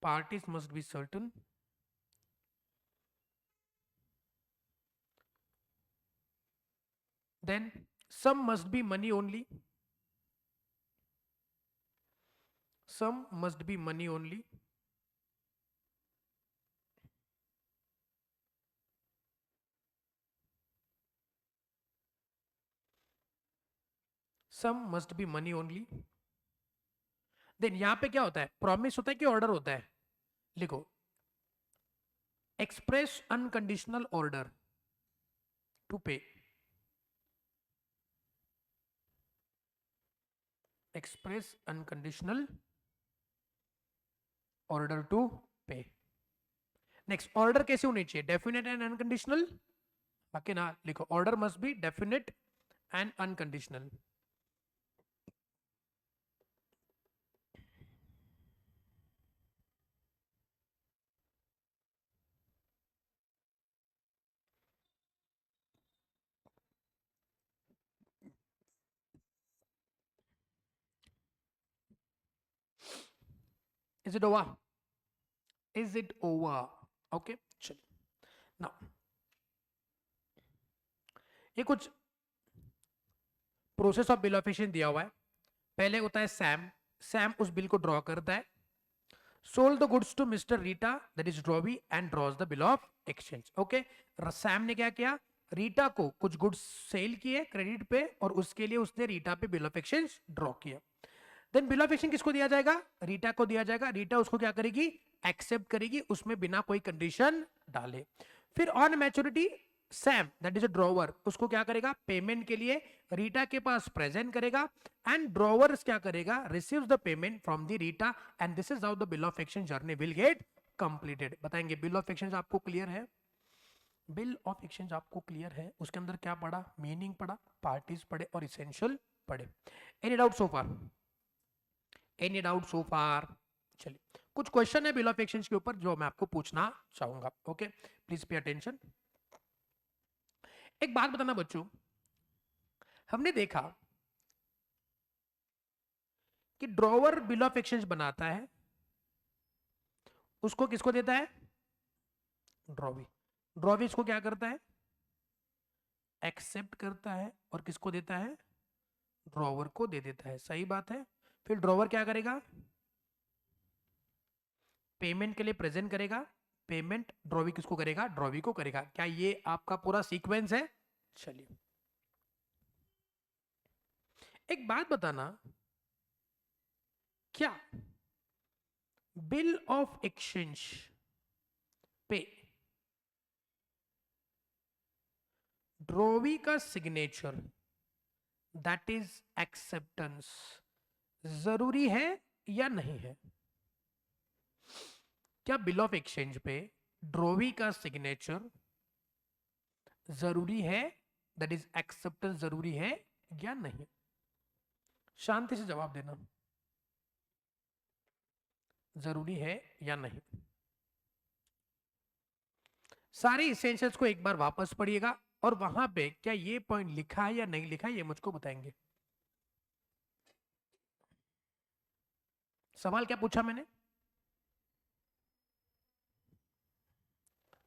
parties must be certain, then sum must be money only, sum must be money only, sum must be money only. Then यहां पे क्या होता है, प्रॉमिस होता है कि ऑर्डर होता है, लिखो एक्सप्रेस अनकंडीशनल ऑर्डर टू पे, एक्सप्रेस अनकंडीशनल ऑर्डर टू पे. नेक्स्ट, ऑर्डर कैसे होनी चाहिए, डेफिनेट एंड अनकंडीशनल, बाकी ना लिखो order must be definite and unconditional. Is it over? Is it over? Okay, चलिए now ये कुछ process of bill of exchange दिया हुआ है. पहले होता है सैम, सैम उस बिल को ड्रॉ करता है. Sold the goods to mister Rita, that is drawee, and draws the bill of exchange. Okay, Sam ने क्या किया, रीटा को कुछ गुड्स सेल किए क्रेडिट पे, और उसके लिए उसने रीटा पे बिल ऑफ एक्सचेंज ड्रॉ किया. देन बिल ऑफ एक्सचेंज किसको दिया जाएगा, रीटा को दिया जाएगा. रीटा उसको क्या करेगी, एक्सेप्ट करेगी, उसमें बिना कोई कंडीशन डाले. फिर on maturity Sam, that is a drawer, उसको क्या करेगा, पेमेंट के लिए रीटा के पास प्रेजेंट करेगा, एंड ड्रॉवर क्या करेगा, receives the payment from the Rita, and this is how the bill of exchange journey will get completed. बताएंगे बिल ऑफ एक्सचेंज आपको क्लियर है, बिल ऑफ एक्सचेंज आपको क्लियर है, उसके अंदर क्या पढ़ा, मीनिंग पढ़ा, पार्टीज पढ़े और इसेंशियल पढ़े. Any doubt so far, any doubt so फार. चलिए कुछ क्वेश्चन है बिल ऑफ एक्सचेंज के ऊपर जो मैं आपको पूछना चाहूंगा. Okay, please pay attention. एक बात बताना बच्चों, हमने देखा कि ड्रॉवर बिल ऑफ एक्सचेंज बनाता है, उसको किसको देता है, ड्रॉवी. ड्रॉवी इसको क्या करता है, एक्सेप्ट करता है, और किसको देता है, ड्रॉवर को दे देता है. सही बात है. फिर ड्रॉवर क्या करेगा, पेमेंट के लिए प्रेजेंट करेगा, पेमेंट ड्रॉवी किसको करेगा, ड्रॉवी को करेगा. क्या ये आपका पूरा सीक्वेंस है. चलिए एक बात बताना, क्या बिल ऑफ एक्सचेंज पे ड्रॉवी का सिग्नेचर, दैट इज एक्सेप्टेंस, जरूरी है या नहीं है. क्या बिल ऑफ एक्सचेंज पे ड्रॉवी का सिग्नेचर जरूरी है, दैट इज एक्सेप्टेंस जरूरी है या नहीं. शांति से जवाब देना, जरूरी है या नहीं. सारे इसेंशियल्स को एक बार वापस पढ़िएगा, और वहां पे क्या ये पॉइंट लिखा है या नहीं लिखा है ये मुझको बताएंगे. सवाल क्या पूछा मैंने,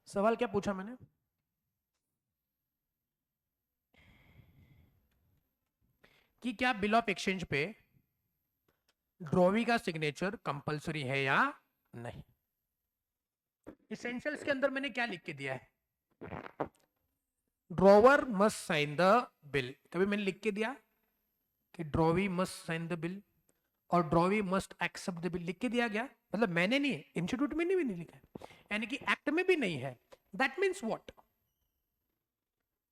सवाल क्या पूछा मैंने, कि क्या बिल ऑफ एक्सचेंज पे ड्रॉवी का सिग्नेचर कंपलसरी है या नहीं. इसेंशियल्स के अंदर मैंने क्या लिख के दिया है, drawer must sign the bill. कभी मैंने लिख के दिया कि drawee must sign the bill और drawee must accept the bill, लिख के दिया गया. मतलब मैंने नहीं, इंस्टीट्यूट में नहीं लिखा है, यानी कि एक्ट में भी नहीं है. दैट मीन्स व्हाट,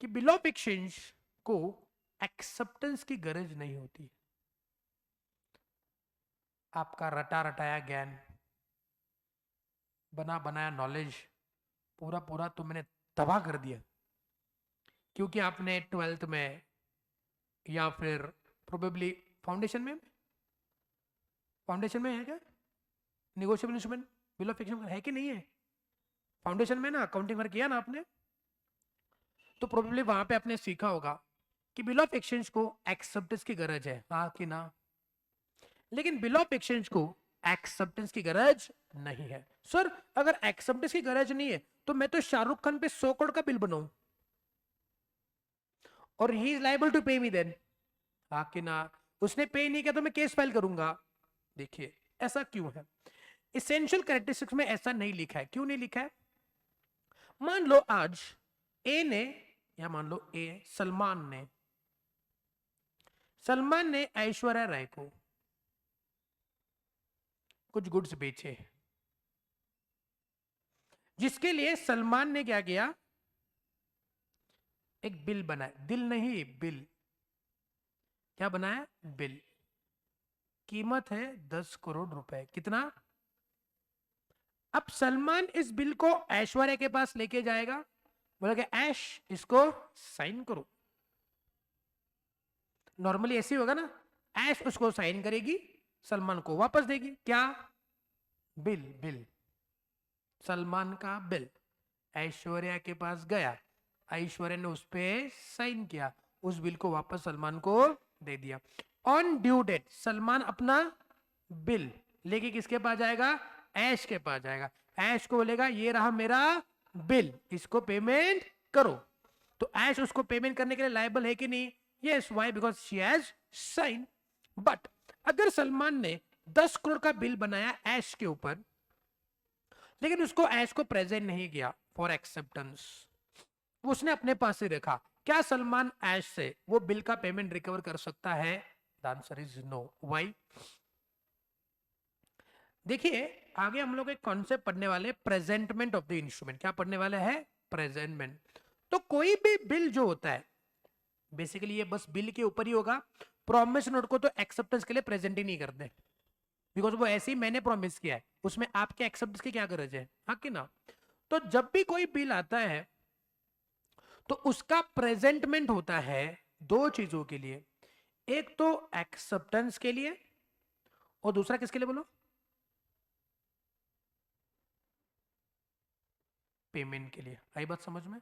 कि बिल ऑफ एक्सचेंज को एक्सेप्टेंस की गरज नहीं होती. आपका रटा रटाया ज्ञान, बना बनाया नॉलेज पूरा पूरा तो मैंने तबाह कर दिया, क्योंकि आपने 12th में या फिर प्रोबेबली फाउंडेशन में है क्या negotiable instrument bill of exchange है कि नहीं है. फाउंडेशन में ना अकाउंटिंग वर्क किया ना आपने, तो प्रोबेबली वहां पे आपने सीखा होगा कि बिल ऑफ एक्सचेंज को एक्सेप्टेंस की गरज है, हाँ कि ना. लेकिन बिल ऑफ एक्सचेंज को एक्सेप्टेंस की गरज नहीं है। सर अगर एक्सेप्टेंस की गरज नहीं है तो मैं तो शाहरुख खान पे 100 करोड़ का बिल बनाऊं और ही इज लायबल टू पे मी देन, हाँ कि ना? उसने पे नहीं किया तो मैं केस फाइल करूंगा। देखिए ऐसा क्यों है, इसेंशियल कैरेक्टरिस्टिक्स में ऐसा नहीं लिखा है। क्यों नहीं लिखा है? मान लो आज ए ने, या मान लो ए सलमान ने ऐश्वर्या राय को कुछ गुड्स बेचे, जिसके लिए सलमान ने क्या किया, एक बिल बनाया, दिल नहीं बिल, क्या बनाया, बिल। कीमत है 10 करोड़ रुपए। कितना? अब सलमान इस बिल को ऐश्वर्या के पास लेके जाएगा, बोला कि ऐश इसको साइन करो। नॉर्मली ऐसे होगा ना, ऐश उसको साइन करेगी, सलमान को वापस देगी। क्या? बिल। बिल सलमान का बिल ऐश्वर्या के पास गया, ऐश्वर्या ने उस पर साइन किया, उस बिल को वापस सलमान को दे दिया। ऑन ड्यू डेट सलमान अपना बिल लेके किसके पास जाएगा, ऐश के पास जाएगा। ऐश को बोलेगा ये रहा मेरा बिल, इसको पेमेंट करो। तो ऐश उसको पेमेंट करने के लिए लायबल है कि नहीं? Yes, why? Because she has sign. But अगर सलमान ने 10 करोड़ का बिल बनाया ऐश के ऊपर, लेकिन उसको ऐश को प्रेजेंट नहीं किया फॉर एक्सेप्टेंस, उसने अपने पास ही रखा, क्या सलमान ऐश से वो बिल का पेमेंट रिकवर कर सकता है? The answer is no. Why? देखिए आगे हम लोग एक कॉन्सेप्ट पढ़ने वाले, प्रेजेंटमेंट ऑफ द इंस्ट्रूमेंट। क्या पढ़ने वाले हैं? प्रेजेंटमेंट। तो कोई भी बिल जो होता है बेसिकली ये बस बिल के ऊपर ही होगा। प्रॉमिस नोट को तो एक्सेप्टेंस के लिए प्रेजेंट ही नहीं करते, बिकॉज वो ऐसे ही मैंने प्रॉमिस किया है, उसमें आपके एक्सेप्टेंस की क्या गरज है, हाँ कि ना? तो जब भी कोई बिल आता है तो उसका प्रेजेंटमेंट होता है दो चीजों के लिए, एक तो एक्सेप्टेंस के लिए और दूसरा किसके लिए बोलो? पेमेंट के लिए। आई बात समझ में?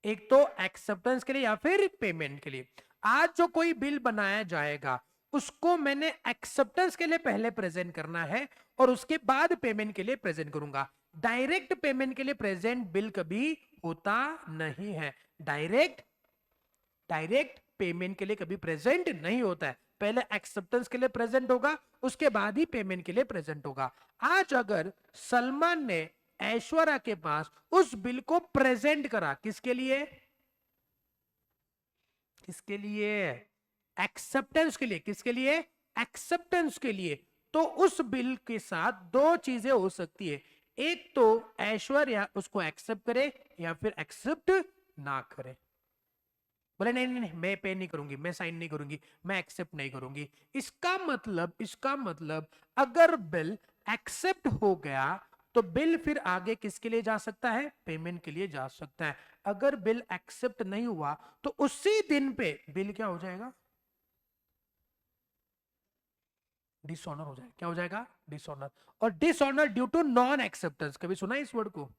एक तो एक्सेप्टेंस के लिए या फिर पेमेंट के लिए। आज जो कोई बिल बनाया जाएगा उसको मैंने एक्सेप्टेंस के लिए पहले प्रेजेंट करना है और उसके बाद पेमेंट के लिए प्रेजेंट करूंगा। डायरेक्ट पेमेंट के लिए प्रेजेंट बिल कभी होता नहीं है। डायरेक्ट पेमेंट के लिए कभी प्रेजेंट नहीं होता है, पहले एक्सेप्टेंस के लिए प्रेजेंट होगा, उसके बाद ही पेमेंट के लिए प्रेजेंट होगा। आज अगर सलमान ने ऐश्वर्या के पास उस बिल को प्रेजेंट करा, किसके लिए? किसके लिए? एक्सेप्टेंस के लिए। किसके लिए? एक्सेप्टेंस के लिए। तो उस बिल के साथ दो चीजें हो सकती है, एक तो ऐश्वर्या उसको एक्सेप्ट करे या फिर एक्सेप्ट ना करे। बोले नहीं नहीं नहीं, मैं पे नहीं करूंगी, मैं साइन नहीं करूंगी, मैं एक्सेप्ट नहीं करूंगी। इसका मतलब अगर बिल एक्सेप्ट हो गया तो बिल फिर आगे किसके लिए जा सकता है? पेमेंट के लिए जा सकता है। अगर बिल एक्सेप्ट नहीं हुआ तो उसी दिन पे बिल क्या हो जाएगा? डिसऑनर हो जाएगा। क्या हो जाएगा? डिसऑनर। और dishonour due to non acceptance, कभी सुना है इस वर्ड को?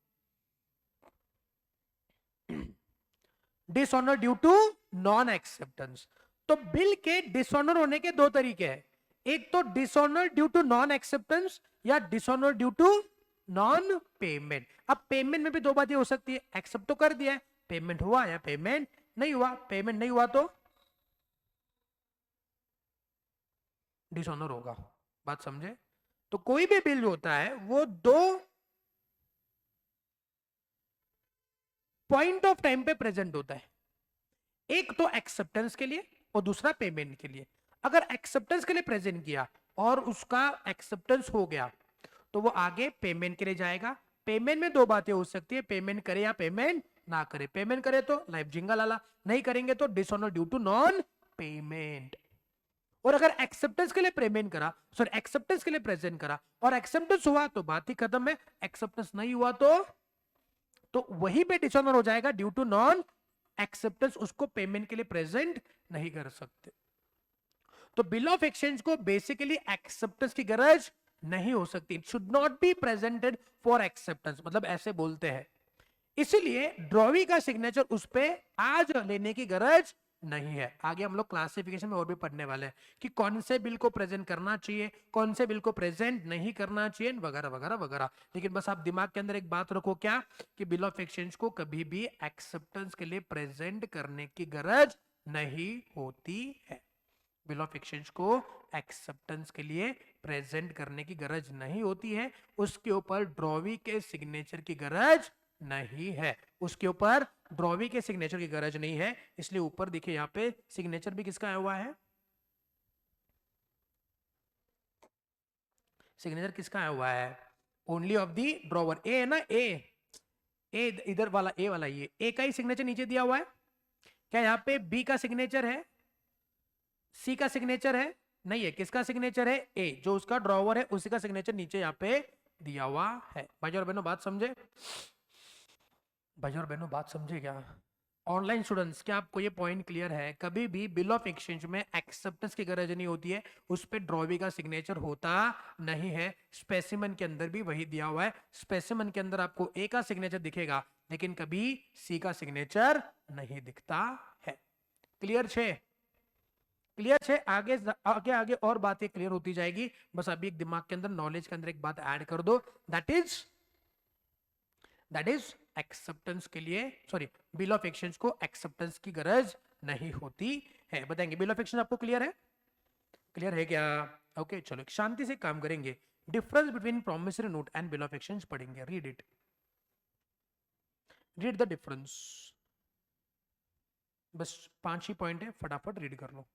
Dishonour due to non acceptance. तो बिल के डिसऑनर होने के दो तरीके हैं, एक तो dishonour due to non acceptance या dishonour due to non payment. अब पेमेंट में भी दो बातें हो सकती है, एक्सेप्ट तो कर दिया है, पेमेंट हुआ या पेमेंट नहीं हुआ। पेमेंट नहीं हुआ तो डिसऑनर होगा। बात समझे? तो कोई भी बिल होता है वो दो पॉइंट ऑफ टाइम पे प्रेजेंट होता है, एक तो एक्सेप्टेंस के लिए और दूसरा पेमेंट के लिए। अगर एक्सेप्टेंस के लिए प्रेजेंट किया और उसका एक्सेप्टेंस हो गया तो वो आगे पेमेंट के लिए जाएगा। पेमेंट में दो बातें हो सकती है, पेमेंट करे या पेमेंट ना करे। पेमेंट करे तो लाइफ जिंगल आला, नहीं करेंगे तो dishonour due to non payment. और अगर एक्सेप्टेंस के लिए पेमेंट करा, सॉरी एक्सेप्टेंस के लिए प्रेजेंट करा और एक्सेप्टेंस हुआ तो बात ही खत्म है। एक्सेप्टेंस नहीं हुआ तो वहीं पे डिसऑनर हो जाएगा ड्यू टू नॉन एक्सेप्टेंस, उसको पेमेंट के लिए प्रेजेंट नहीं कर सकते। तो बिल ऑफ एक्सचेंज को बेसिकली एक्सेप्टेंस की गरज नहीं हो सकती। It should not be presented for acceptance, मतलब ऐसे बोलते हैं। इसलिए ड्रॉवी का सिग्नेचर उस पे आज लेने की गरज नहीं है। आगे हम लोग क्लासिफिकेशन में और भी पढ़ने वाले हैं कि कौन से बिल को प्रेजेंट करना चाहिए, कौन से बिल को प्रेजेंट नहीं करना चाहिए, वगैरह वगैरह वगैरह। लेकिन बस आप दिमाग के अंदर एक बात रखो, क्या कि बिल ऑफ एक्सचेंज को कभी भी एक्सेप्टेंस के लिए प्रेजेंट करने की गरज नहीं होती है। बिल ऑफ एक्सचेंज को एक्सेप्टेंस के लिए प्रेजेंट करने की गरज नहीं होती है। उसके ऊपर ड्रॉवी के सिग्नेचर की गरज नहीं है, उसके ऊपर ड्रॉवी के सिग्नेचर की गरज नहीं है। इसलिए ऊपर देखिए यहाँ पे सिग्नेचर भी किसका आया हुआ है, सिग्नेचर किसका आया हुआ है, ओनली ऑफ दी ड्रॉवर। ए है ना, ए इधर वाला, ए वाला, ये ए का ही सिग्नेचर नीचे दिया हुआ है। क्या यहाँ पे बी का सिग्नेचर है, सी का सिग्नेचर है? नहीं है। किसका सिग्नेचर है? ए, जो उसका ड्रॉवर है उसी का सिग्नेचर नीचे यहाँ पे दिया हुआ है। भाई और बहनों बात समझे, भाई और बहनों बात समझे क्या? ऑनलाइन स्टूडेंट्स, क्या आपको ये पॉइंट क्लियर है? कभी भी बिल ऑफ एक्सचेंज में एक्सेप्टेंस की गरज नहीं होती है, उस पे ड्रॉवी का सिग्नेचर होता नहीं है। स्पेसिमन के अंदर भी वही दिया हुआ है, स्पेसिमन के अंदर आपको ए का सिग्नेचर दिखेगा लेकिन कभी सी का सिग्नेचर नहीं दिखता है। क्लियर छे? क्लियर है? आगे आगे आगे और बातें क्लियर होती जाएगी। बस अभी एक दिमाग के अंदर, नॉलेज के अंदर एक बात ऐड कर दो, दैट इज एक्सेप्टेंस के लिए, सॉरी, बिल ऑफ एक्सचेंज को एक्सेप्टेंस की गरज नहीं होती है। बताएंगे बिल ऑफ एक्सचेंज आपको क्लियर है? क्लियर है क्या? ओके चलो शांति से काम करेंगे। Difference between promissory note and bill of exchange पढ़ेंगे। Read it, read the difference. बस 5 ही पॉइंट है, फटाफट रीड कर लो।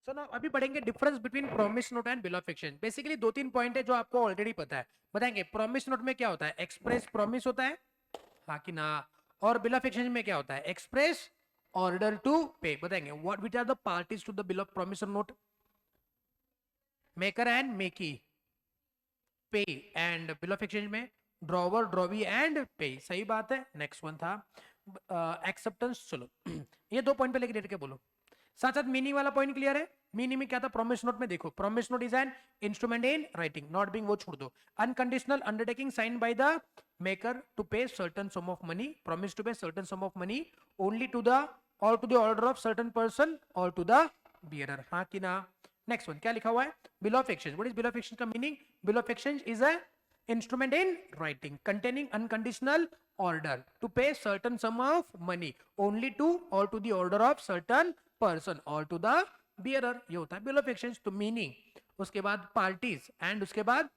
सो ना अभी पढ़ेंगे difference between promise note and bill of exchange. Basically 2-3 point है जो आपको ऑलरेडी पता है। बताएंगे प्रॉमिस नोट में क्या होता है, एक्सप्रेस प्रॉमिस होता है, हाँ कि ना? और बिल ऑफ एक्सचेंज में क्या होता है, एक्सप्रेस ऑर्डर टू पे। बताएंगे what which are the parties to the bill of promise note? Maker and makee, payee. And bill of exchange में ड्रॉवर, ड्रॉवी एंड पे। सही बात है। नेक्स्ट वन था एक्सेप्टेंस, चलो ये 2 पॉइंट पे लेके के बोलो, साथ साथ मीनिंग वाला पॉइंट क्लियर है। मीनिंग में क्या था, प्रॉमिस नोट में देखो, promise note is an instrument in writing, not being, वो छोड़ दो। Unconditional undertaking sign by the maker to pay certain sum of money, promise to pay certain sum of money only to the or to the order of certain person or to the bearer, हाँ कि ना। Next one क्या लिखा हुआ है, bill of exchange, what is bill of exchange का meaning, bill of exchange is a instrument in writing containing unconditional order to pay certain sum of money only to or to the order of certain person or to the bearer, ये होता है bill of exchange। तो meaning, उसके बाद parties and उसके बाद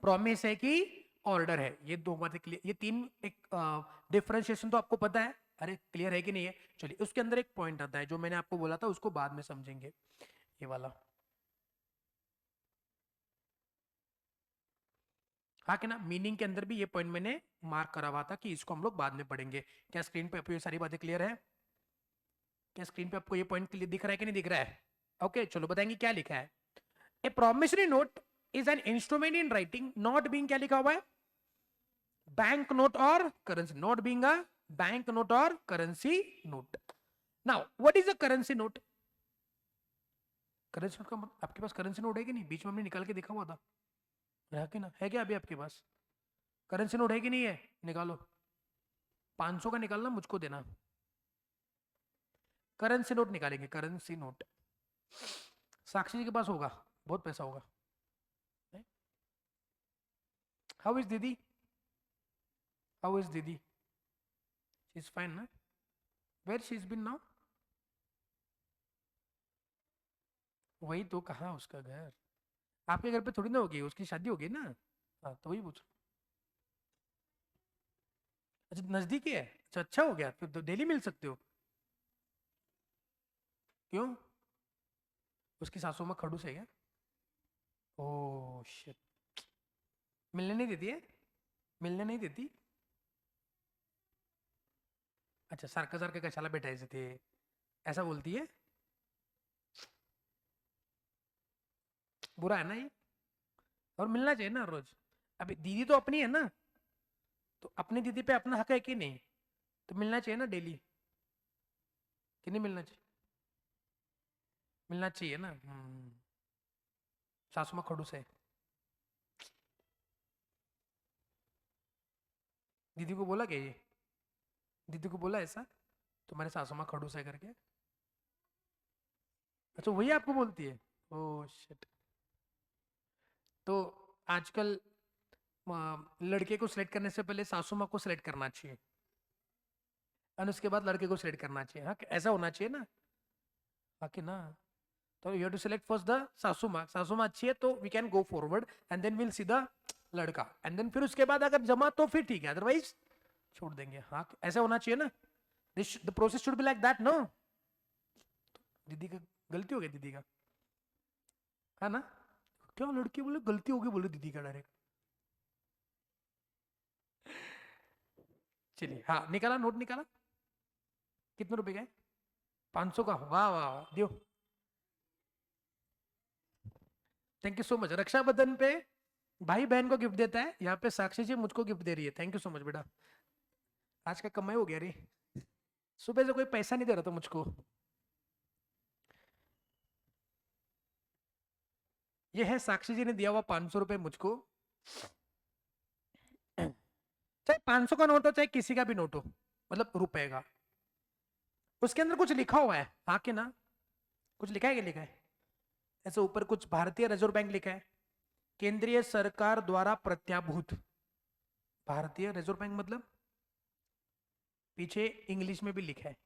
promise है कि ऑर्डर है, ये 2 बातें क्लियर, ये 3 एक डिफरेंशिएशन तो आपको पता है, अरे क्लियर है कि नहीं है। चलिए उसके अंदर एक पॉइंट आता है जो मैंने आपको बोला था, उसको बाद में समझेंगे, ये वाला, हाँ कि ना। मीनिंग के अंदर भी ये पॉइंट मैंने मार्क करा हुआ था कि इसको हम लोग बाद में पढ़ेंगे। क्या स्क्रीन पे आपको ये सारी बातें क्लियर है, क्या स्क्रीन पे आपको ये पॉइंट क्लियर दिख रहा है कि नहीं दिख रहा है? ओके चलो बताएंगे क्या लिखा है। A promissory note is an instrument in writing not being, क्या लिखा हुआ है, bank note or currency, not being a bank note or currency note. Now what is a currency note, currency note का आपके पास करेंसी नोट है कि नहीं, बीच में हमने निकाल के देखा हुआ था, है कि ना, है क्या अभी आपके पास करेंसी नोट है कि नहीं है, निकालो, 500 का निकालना, मुझको देना, करेंसी नोट निकालेंगे, करेंसी नोट, साक्षी जी के पास होगा, बहुत पैसा होगा। हाउ इज दीदी, हाउ इज दीदी, शी इज फाइन ना, where she is been now, वही तो कहा उसका घर, आपके घर पे थोड़ी ना होगी, उसकी शादी होगी ना, हाँ तो वही पूछ, अच्छा नजदीक ही है, अच्छा अच्छा हो गया, फिर तो डेली मिल सकते हो, क्यों, उसकी सासू माँ खड़ूस है क्या, ओह शिट, मिलने नहीं देती है, मिलने नहीं देती, अच्छा सारखं सारखं कशाला भेटायचं ते, ऐसा बोलती है, बुरा है ना ये, और मिलना चाहिए ना रोज, अभी दीदी तो अपनी है ना, तो अपनी दीदी पे अपना हक है कि नहीं, तो मिलना चाहिए ना डेली, कि नहीं मिलना चाहिए, मिलना चाहिए ना। सासू माँ खड़ूस है, दीदी को बोला क्या ये, दीदी को बोला ऐसा तुम्हारे सासू माँ खड़ूस है करके, अच्छा वही आपको बोलती है, ओह शिट। तो आजकल लड़के को सिलेक्ट करने से पहले सासू माँ को सिलेक्ट करना चाहिए, और उसके बाद लड़के को सिलेक्ट करना चाहिए, हाँ ऐसा होना चाहिए ना, हाँ कि ना। तो you have to select first the सासू माँ अच्छी है तो we can go forward and then will see the लड़का, एंड देन फिर उसके बाद अगर जमा तो फिर ठीक है, अदरवाइज छोड़ देंगे, हाँ ऐसा होना चाहिए ना, this the process should be like that no. दीदी का गलती हो गई, दीदी का है ना, क्यों लड़की बोले गलती होगी, बोले दीदी का डायरेक्ट, चलिए हाँ निकाला, नोट निकाला, कितने रुपए का है, 500 का, वाह वाह वाह दियो, thank you so much. Rakshabandhan पे भाई बहन को गिफ्ट देता है, यहाँ पे साक्षी जी मुझको गिफ्ट दे रही है, थैंक यू सो मच बेटा, आज का कमाई हो गया रे, सुबह से कोई पैसा नहीं दे रहा था मुझको, ये है साक्षी जी ने दिया हुआ 500 रुपए मुझको, चाहे 500 का नोट हो चाहे किसी का भी नोट हो, मतलब रुपए का, उसके अंदर कुछ लिखा हुआ है, हाँ कि ना, कुछ लिखा है क्या, लिखा है ऐसे ऊपर कुछ भारतीय रिजर्व बैंक लिखा है, केंद्रीय सरकार द्वारा प्रत्याभूत, भारतीय रिजर्व बैंक मतलब पीछे इंग्लिश में भी लिखा है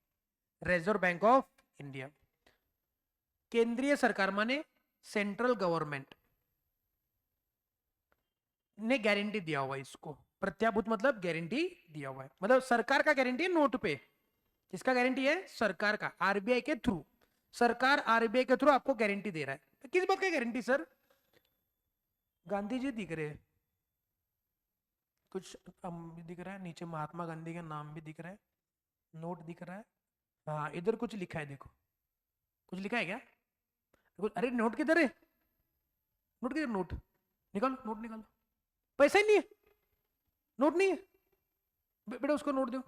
रिजर्व बैंक ऑफ इंडिया, केंद्रीय सरकार माने सेंट्रल गवर्नमेंट ने गारंटी दिया हुआ है इसको, प्रत्याभूत मतलब गारंटी दिया हुआ है, मतलब सरकार का गारंटी है नोट पे, किसका गारंटी है, सरकार का, आरबीआई के थ्रू, सरकार आरबीआई के थ्रू आपको गारंटी दे रहा है, किस बात का गारंटी सर, गांधी जी दिख रहे हैं कुछ, भी दिख रहा है नीचे, महात्मा गांधी का नाम भी दिख रहा है, नोट दिख रहा है, हाँ इधर कुछ लिखा है देखो, कुछ लिखा है क्या, अरे नोट किधर है, नोट किधर, नोट निकालो, नोट निकालो, पैसा ही नहीं है, नोट नहीं है, बेटा उसको नोट दो,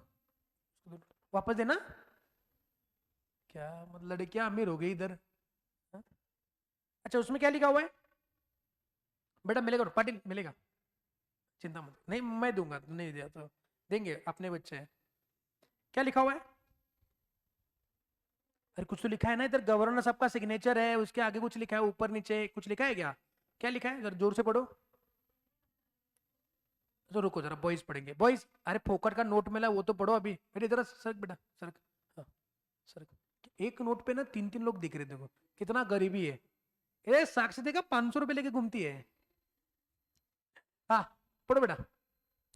वापस देना। क्या मतलब लड़कियां अमीर हो गई इधर? हाँ? अच्छा उसमें क्या लिखा हुआ है बेटा? मिलेगा पाटिल, मिलेगा, चिंता मत, नहीं मैं दूंगा, नहीं दिया तो देंगे, अपने बच्चे हैं। क्या लिखा हुआ है? अरे कुछ तो लिखा है ना इधर, गवर्नर साहब का सिग्नेचर है, उसके आगे कुछ लिखा है, ऊपर नीचे कुछ लिखा है क्या? क्या लिखा है जरा जोर से पढ़ो। तो रुको जरा, बॉयज पढ़ेंगे, बॉयज। अरे फोकट का नोट मिला वो तो पढ़ो अभी। मेरी तरह सरक बेटा, सरक। हाँ सरक। एक नोट पे ना तीन तीन लोग दिख रहे, देखो कितना गरीबी है। ए साक्षी देखा 500 रुपए लेके घूमती है। हाँ पढ़ो बेटा,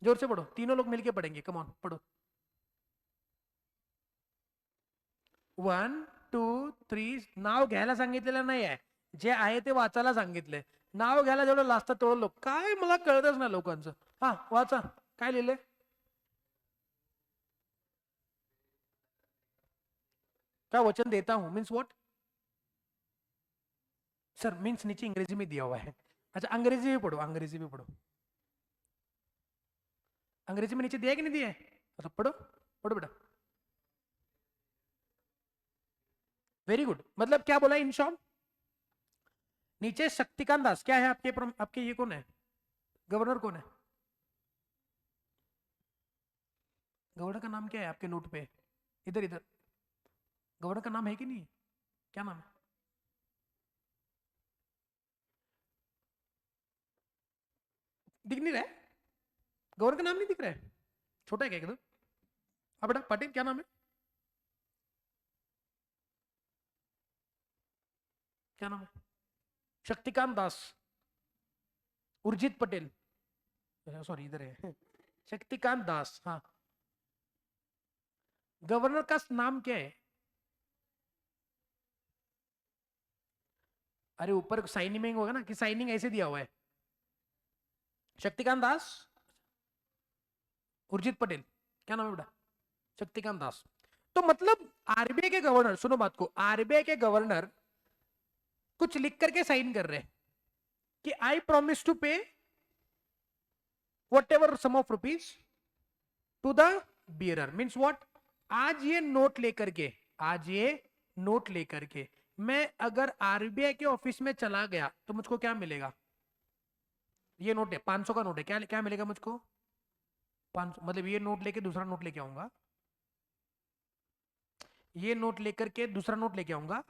जोर से पढ़ो, तीनों लोग मिलके पढ़ेंगे, कम ऑन पढ़ो। 1 2 3 नाव घ्यायला सांगितलेलं नाही आहे, जे आहे ते वाचायला सांगितले. नाव घ्यायला जेवढं लाजतात तेवढं लोक काय, मला कळतच नाही लोकांचं. हा वाचा, काय लिहिले? क्या वचन देता हूं मीन्स व्हाट? सर मीन्स नीचे अंग्रेजी में दिया हुआ है। अच्छा अंग्रेजी भी पढ़ो, अंग्रेजी भी पढ़ो। अंग्रेजी में नीचे दिया है कि नहीं दिया है? अच्छा पढ़ो, पढ़ो बेटा। वेरी गुड, मतलब क्या बोला इन शॉर्ट? नीचे शक्तिकांत दास क्या है आपके आपके ये कौन है? गवर्नर कौन है? गवर्नर का नाम क्या है आपके नोट पे? इधर इधर, गवर्नर का नाम है कि नहीं? क्या नाम है? दिख नहीं रहा है? गवर्नर का नाम नहीं दिख रहा है? छोटा है क्या एकदम? हाँ बेटा पाटिल क्या नाम है? क्या नाम है? शक्तिकांत दास, उर्जित पटेल, सॉरी इधर है। शक्तिकांत दास, हाँ। गवर्नर का नाम क्या है? अरे ऊपर साइनिंग में होगा ना, कि साइनिंग ऐसे दिया हुआ है? शक्तिकांत दास, उर्जित पटेल, क्या नाम है बेटा? शक्तिकांत दास। तो मतलब आरबीआई के गवर्नर, सुनो बात को, आरबीआई के गवर्नर कुछ लिख करके साइन कर रहे हैं कि I promise to pay whatever sum of rupees to the bearer, means what? आज ये नोट लेकर के, आज ये नोट लेकर के मैं अगर आरबीआई के ऑफिस में चला गया तो मुझको क्या मिलेगा? ये नोट है, 500 का नोट है, क्या क्या मिलेगा मुझको? 500, मतलब ये नोट लेके दूसरा नोट लेके आऊंगा, ये नोट लेकर के दूसरा नोट लेके आऊंगा।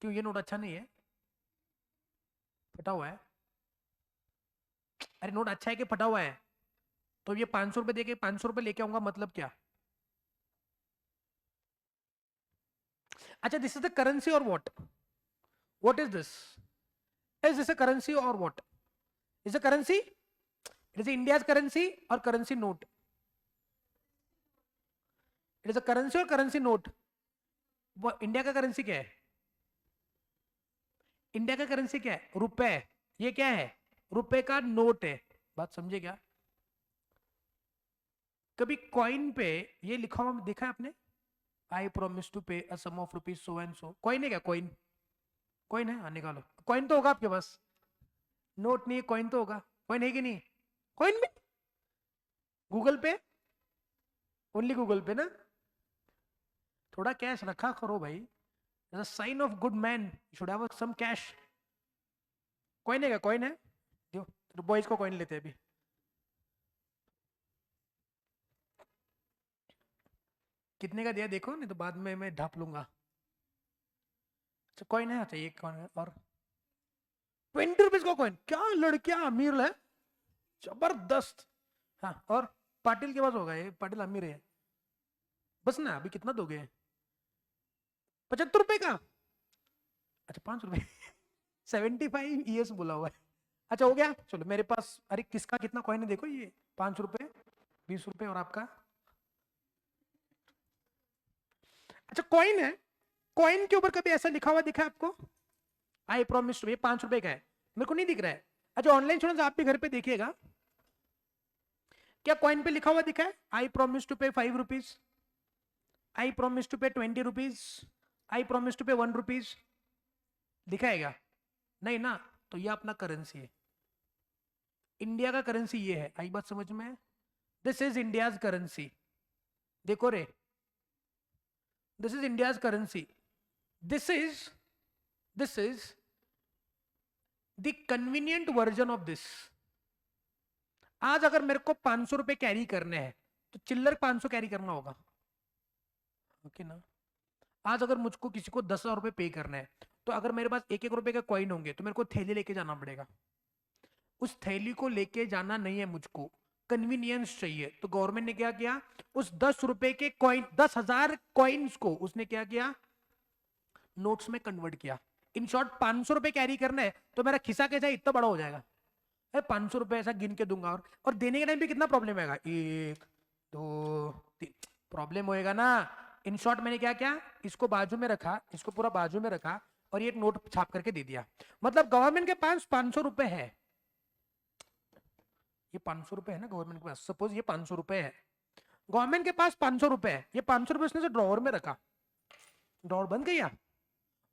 क्यों ये नोट अच्छा नहीं है? फटा हुआ है? अरे नोट अच्छा है कि फटा हुआ है? तो ये 500 रुपए देके 500 रुपए लेके आऊंगा, मतलब क्या? अच्छा this is the currency or what is this? Is this a currency or what? Is a currency? It is India's currency or currency note. It is a currency or currency note. वो India का currency क्या है? India का currency क्या है? रुपए। ये क्या है? रुपए का नोट है। बात समझे क्या? कभी कॉइन पे ये लिखा हुआ देखा है आपने? आई promise to pay a sum of rupees so and so, coin है क्या? कॉइन, कॉइन है? हाँ निकालो, कॉइन तो होगा आपके पास, नोट नहीं है, कॉइन तो होगा। कॉइन है कि नहीं? कॉइन में गूगल पे, ओनली गूगल पे ना? थोड़ा कैश रखा करो भाई, as a sign of good man should have some cash. Coin है क्या? कॉइन है? दो, तो बॉयज को कॉइन लेते हैं अभी। कितने का दिया देखो, नहीं तो बाद में मैं ढाप लूंगा। अच्छा कॉइन है, अच्छा ये कॉइन है। और 20 रुपीज का कॉइन, क्या लड़कियां अमीर है, जबरदस्त। हाँ और पाटिल के पास होगा, ये पाटिल अमीर है। बस ना अभी कितना दोगे? 75 रुपए का? अच्छा 5 रुपए। 75 ईयर्स बोला हुआ है। अच्छा हो गया, चलो मेरे पास, अरे किसका कितना कॉइन है देखो, ये 5 रुपए, 20 रुपए और आपका। अच्छा कॉइन है, कॉइन के ऊपर कभी ऐसा लिखा हुआ दिखा है आपको? आई प्रॉमिस टू, ये 5 रुपए का है, मेरे को नहीं दिख रहा है। अच्छा ऑनलाइन स्टूडेंट्स आप भी घर पे देखिएगा, क्या कॉइन पे लिखा हुआ दिखा है आई प्रोमिस टू पे 5 रुपीज, आई प्रोमिस टू पे 20 रुपीज, आई प्रोमिस टू पे 1 रुपीज? दिखाएगा? नहीं ना। तो ये अपना करेंसी है, इंडिया का करेंसी ये है, आई बात समझ में? दिस इज इंडियाज करेंसी, देखो रे, this is India's currency, this is the convenient version of this. आज अगर मेरे को 500 रुपए कैरी करने हैं तो चिल्लर 500 कैरी करना होगा, ओके ना। आज अगर मुझको किसी को 10,000 रुपए पे करना है तो अगर मेरे पास 1-1 रुपए का कॉइन होंगे तो मेरे को थैली लेके जाना पड़ेगा। उस थैली को लेके जाना नहीं है मुझको, कन्वीनियंस चाहिए। तो गवर्नमेंट ने क्या किया, उस 10 रुपए के कॉइन, 10,000 कॉइन्स को उसने क्या किया, नोट्स में कन्वर्ट किया। इन शॉर्ट 500 रुपए कैरी करना है तो मेरा खिसा कैसा इतना बड़ा हो जाएगा, 500 रुपए ऐसा गिन के दूंगा। और देने के टाइम पे कितना प्रॉब्लम आएगा, 1 2 3 प्रॉब्लम होएगा ना। इन शॉर्ट मैंने क्या किया, इसको बाजू में रखा, इसको पूरा बाजू में रखा और ये एक नोट छाप करके दे दिया। मतलब गवर्नमेंट के पास 500 रुपए है, ये 500 रुपए है ना गवर्नमेंट के पास, सपोज ये 500 रुपए है, गवर्नमेंट के पास 500 रुपए है, ये 500 रुपए उसने ड्रॉवर में रखा, ड्रॉवर बंद किया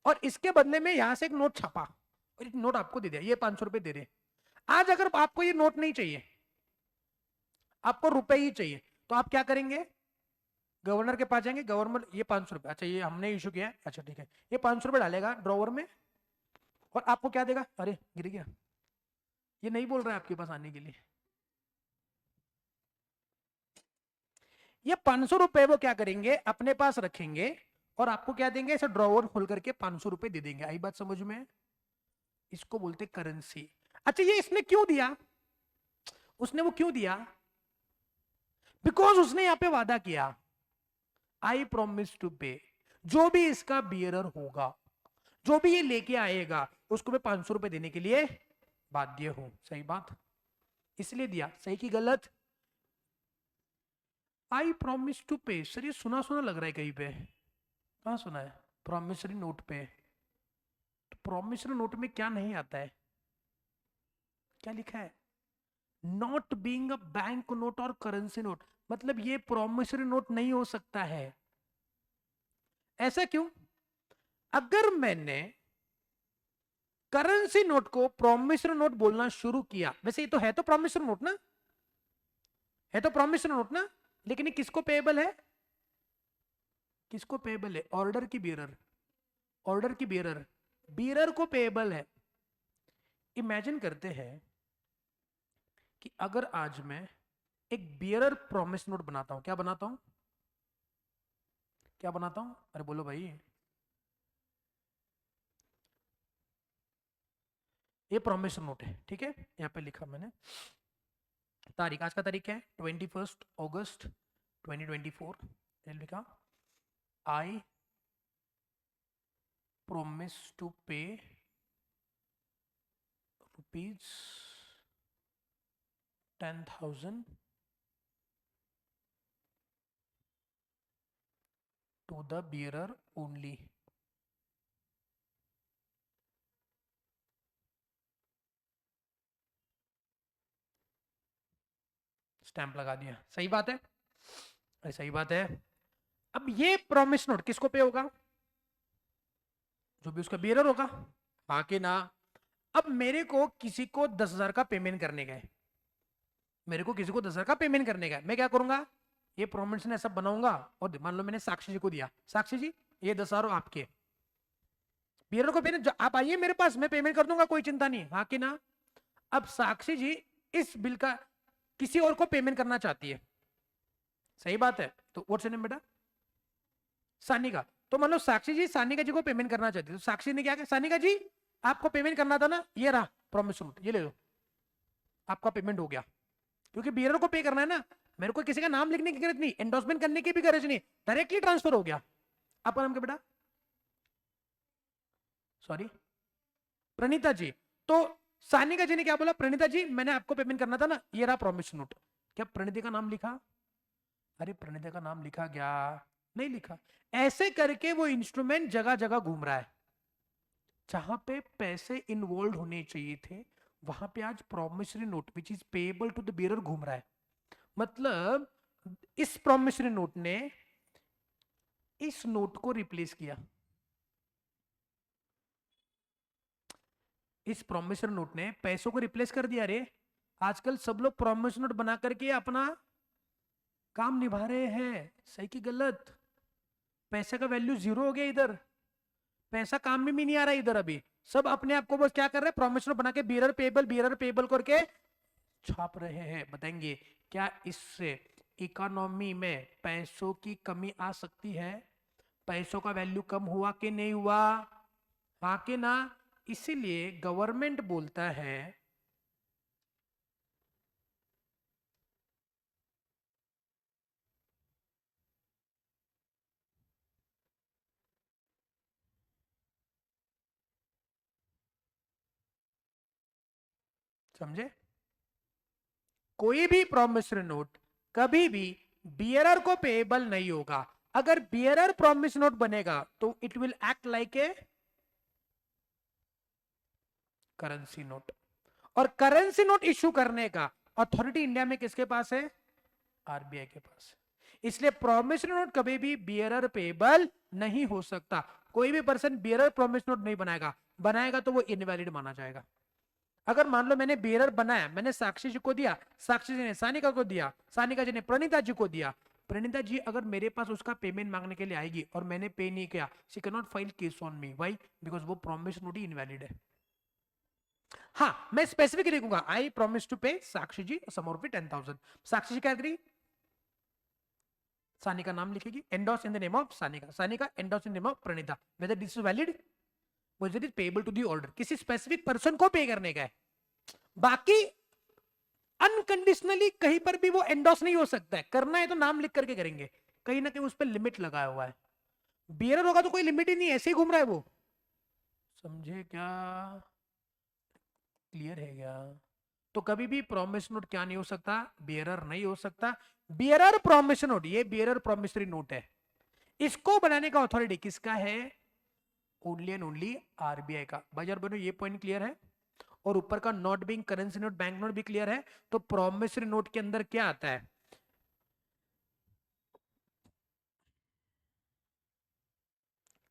और इसके बदले में यहां से एक नोट छापा और एक नोट आपको दे दिया, ये 500 रुपए दे रहे। आज अगर आपको ये नोट नहीं चाहिए, आपको रुपए ही चाहिए, तो आप क्या करेंगे, गवर्नर के पास जाएंगे, गवर्नर ये 500 रुपए, अच्छा ये हमने इशू किया है, अच्छा ठीक है, ये 500 रुपए डालेगा ड्रॉवर में और आपको क्या देगा, अरे गिर गया, ये नहीं बोल रहा है आपके पास आने के लिए। ये 500 रुपए वो क्या करेंगे, अपने पास रखेंगे और आपको क्या देंगे, ऐसे ड्रॉवर खोल करके 500 रुपए दे देंगे। आई बात समझ में, इसको बोलते करेंसी। अच्छा ये इसने क्यों दिया, उसने वो क्यों दिया, बिकॉज उसने यहां पे वादा किया, आई प्रोमिस टू पे, जो भी इसका बियरर होगा, जो भी ये लेके आएगा उसको मैं 500 रुपए देने के लिए बाध्य हूं। सही बात, इसलिए दिया। सही की गलत, आई प्रोमिस टू पे। सर ये सुना सुना लग रहा है कहीं पे, कहां सुना है, प्रोमिसरी नोट पे। तो प्रोमिसरी नोट में क्या नहीं आता है, क्या लिखा है, not being a bank note or currency note, मतलब ये प्रोमिसरी नोट नहीं हो सकता है। ऐसा क्यों, अगर मैंने करेंसी नोट को प्रोमिसरी नोट बोलना शुरू किया, वैसे ये तो है तो प्रोमिसरी नोट ना, है तो प्रोमिसरी नोट ना, लेकिन ये किसको पेएबल है, किसको पेएबल है, ऑर्डर की बियरर, ऑर्डर की बियरर, बियरर को पेएबल है। इमेजिन करते हैं कि अगर आज मैं एक बियरर प्रॉमिस नोट बनाता हूं, क्या बनाता हूं, क्या बनाता हूं, अरे बोलो भाई, ये प्रॉमिस नोट है, ठीक है, यहां पे लिखा मैंने तारीख, आज का तारीख है 21 अगस्त 2024, लिखा आई प्रोमिस टू पे ₹10,000 to the bearer only। Stamp लगा दिया, सही बात है, अरे सही बात है। अब ये प्रॉमिस नोट किसको पे होगा, जो भी उसका बियरर होगा, हाँ कि ना। अब मेरे को किसी को 10,000 का पेमेंट करने का है, मेरे को किसी को 10,000 का पेमेंट करने का है, मैं क्या करूंगा, ये प्रॉमिस ने ऐसा बनाऊंगा और मान लो मैंने साक्षी जी को दिया, साक्षी जी ये 10,000 आपके, बियरर को पेमेंट, आप आइए मेरे पास, मैं पेमेंट कर दूंगा, कोई चिंता नहीं, हाँ कि ना। अब साक्षी जी इस बिल का किसी और को पेमेंट करना चाहती है, सही बात है, तो व्हाट्स नेम बेटा, सानिका। तो मान लो साक्षी जी सानिका जी को पेमेंट करना चाहती है, तो साक्षी ने क्या किया, सानिका जी आपको पेमेंट करना था ना, ये रहा प्रॉमिस नोट, ये ले लो, आपका पेमेंट हो गया। क्योंकि बियरर को पे करना है ना, मेरे को किसी का नाम लिखने की जरूरत नहीं, एंडोर्समेंट करने की भी गरज नहीं, डायरेक्टली ट्रांसफर हो गया। आपका नाम क्या बेटा, सॉरी प्रणीता जी। तो सानिका जी ने क्या बोला, प्रणीता जी मैंने आपको पेमेंट करना था ना, ये रहा प्रॉमिस नोट। क्या प्रणीता का नाम लिखा, अरे प्रणीता का नाम लिखा क्या, नहीं लिखा। ऐसे करके वो इंस्ट्रूमेंट जगह जगह घूम रहा है, जहां पे पैसे इन्वॉल्व होने चाहिए थे वहां पे आज promissory note which is payable to the bearer घूम रहा है। मतलब इस प्रॉमिसरी नोट ने इस नोट को रिप्लेस किया, इस प्रॉमिसरी नोट ने पैसों को रिप्लेस कर दिया रे। आजकल सब लोग प्रॉमिसरी नोट बना करके अपना काम निभा रहे हैं, सही की गलत? पैसे का वैल्यू जीरो हो गया इधर, पैसा काम में भी नहीं आ रहा इधर अभी। सब अपने आप को बस क्या कर रहे हैं, प्रॉमिस नोट बना के बियरर पेबल करके छाप रहे हैं। बताएंगे क्या इससे इकोनॉमी में पैसों की कमी आ सकती है? पैसों का वैल्यू कम हुआ कि नहीं हुआ? हाँ कि ना? इसीलिए गवर्नमेंट बोलता है, समझे? कोई भी प्रॉमिसरी नोट कभी भी बियरर को पेएबल नहीं होगा। अगर बियरर प्रॉमिस नोट बनेगा तो it will act like a currency note, or currency note issue करने का अथॉरिटी इंडिया में किसके पास है? आरबीआई के पास। इसलिए प्रॉमिसरी नोट कभी भी बियरर पेएबल नहीं हो सकता। कोई भी पर्सन बियरर प्रॉमिस नोट नहीं बनाएगा, बनाएगा तो वो इनवैलिड माना जाएगा। अगर मान लो मैंने बियरर बनाया, मैंने साक्षी जी को दिया, साक्षी जी ने सानिका को दिया, सानिका जी ने प्रणीता जी को दिया, प्रणीता जी अगर मेरे पास उसका पेमेंट मांगने के लिए आएगी और मैंने पे नहीं किया, she can not file case on me. Why? Because वो प्रॉमिस नोट ही इनवैलिड है। हाँ, मैं स्पेसिफिक लिखूंगा, आई प्रॉमिस टू पे साक्षी जी सम ऑफ 10,000। साक्षी जी क्या एग्री? सानिका नाम लिखेगी, endorse in the name of Sanika, Sanika endorse in the name of Pranita, whether this is valid, whether is payable to the order. किसी स्पेसिफिक पर्सन को पे करने का है। बाकी अनकंडीशनली कहीं पर भी वो एंडोस नहीं हो सकता है, करना है तो नाम लिख करके करेंगे, कहीं ना कहीं उस पर लिमिट लगाया हुआ है। बियरर होगा तो कोई लिमिट ही नहीं, ऐसे ही घूम रहा है वो। समझे क्या? क्लियर है क्या? तो कभी भी प्रॉमिस नोट क्या नहीं हो सकता? बियरर नहीं हो सकता। बियरर प्रॉमिस नोट, ये बियरर प्रॉमिसरी नोट है, इसको बनाने का अथॉरिटी किसका है? ओनली एंड ओनली आरबीआई का। भाई यार बनो, ये पॉइंट क्लियर है? और ऊपर का note being currency note bank note भी क्लियर है। तो प्रॉमिसरी नोट के अंदर क्या आता है?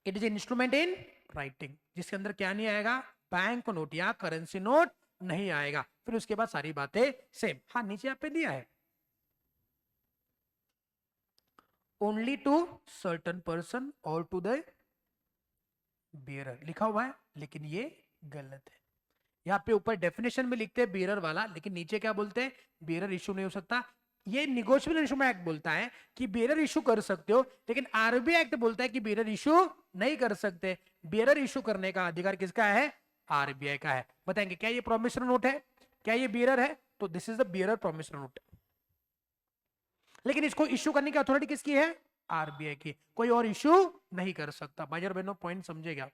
It is instrument in writing, जिसके अंदर क्या नहीं आएगा? बैंक नोट या करेंसी नोट नहीं आएगा। फिर उसके बाद सारी बातें सेम। हाँ, नीचे आप पे दिया है, only to certain person or to the bearer लिखा हुआ है, लेकिन ये गलत है। यहाँ पे ऊपर डेफिनेशन में लिखते हैं बियरर वाला, लेकिन नीचे क्या बोलते हैं? बियरर इशू नहीं हो सकता। ये निगोशिएबल इंस्ट्रूमेंट एक्ट बोलता है कि बियरर इशू कर सकते हो, लेकिन आरबीआई एक्ट बोलता है कि बियरर इशू नहीं कर सकते। बियरर इशू करने का अधिकार किसका है? आरबीआई का है। बताएंगे क्या ये प्रोमिसरी नोट है? क्या ये बियरर है? तो this is the bearer promissory note, लेकिन इसको इशू करने की अथॉरिटी किसकी है? आरबीआई की। कोई और इशू नहीं कर सकता। भाई और बहनों, पॉइंट समझेगा?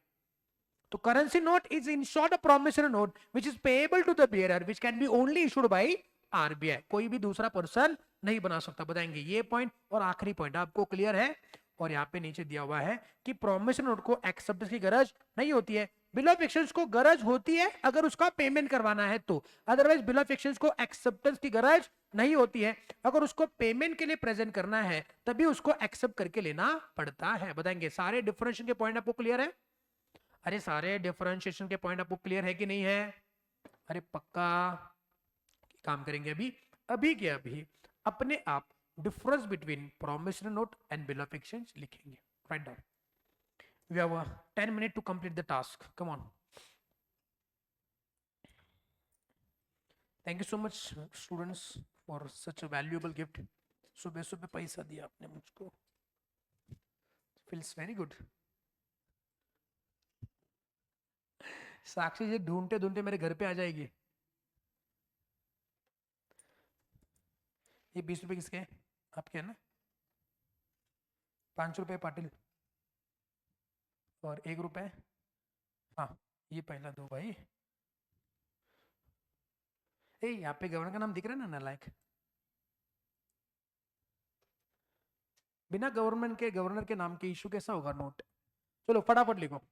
तो currency note is in short a promissory note which is payable to the bearer, which can be only issued by RBI. कोई भी दूसरा पर्सन नहीं बना सकता। बताएंगे ये पॉइंट। और आखिरी पॉइंट आपको क्लियर है? और यहाँ पे नीचे दिया हुआ है कि प्रोमिसरी नोट को एक्सेप्टेंस की गरज नहीं होती है। बिल ऑफ एक्सचेंज को गरज होती है अगर उसका पेमेंट करवाना है तो, अदरवाइज बिल ऑफ एक्सचेंज को एक्सेप्टेंस की गरज नहीं होती है। अगर उसको पेमेंट के लिए प्रेजेंट करना है तभी उसको एक्सेप्ट करके लेना पड़ता है। बताएंगे सारे डिफरेंशिएशन के पॉइंट आपको क्लियर है? अरे सारे डिफरेंशिएशन के पॉइंट आपको क्लियर है कि नहीं है? अरे पक्का काम करेंगे अभी। अभी के अभी अपने आप difference between promissory note and bill of exchange लिखेंगे। Right down. We have 10 minute to complete the task, come on. Thank you so much students for such a valuable gift. सुबह सुबह पैसा दिया आपने मुझको, feels very good. Sakshi ji ढूंढते ढूंढते मेरे घर पे आ जाएगी। ये 20 रुपए किसके हैं? आपके हैं ना? 5 रुपए पाटिल, और 1 रुपए। हाँ, ये पहला दो भाई। ए, यहाँ पे गवर्नर का नाम दिख रहा है ना, नालायक? बिना गवर्नमेंट के, गवर्नर के नाम के इशू कैसा होगा नोट? चलो फटाफट लिखो।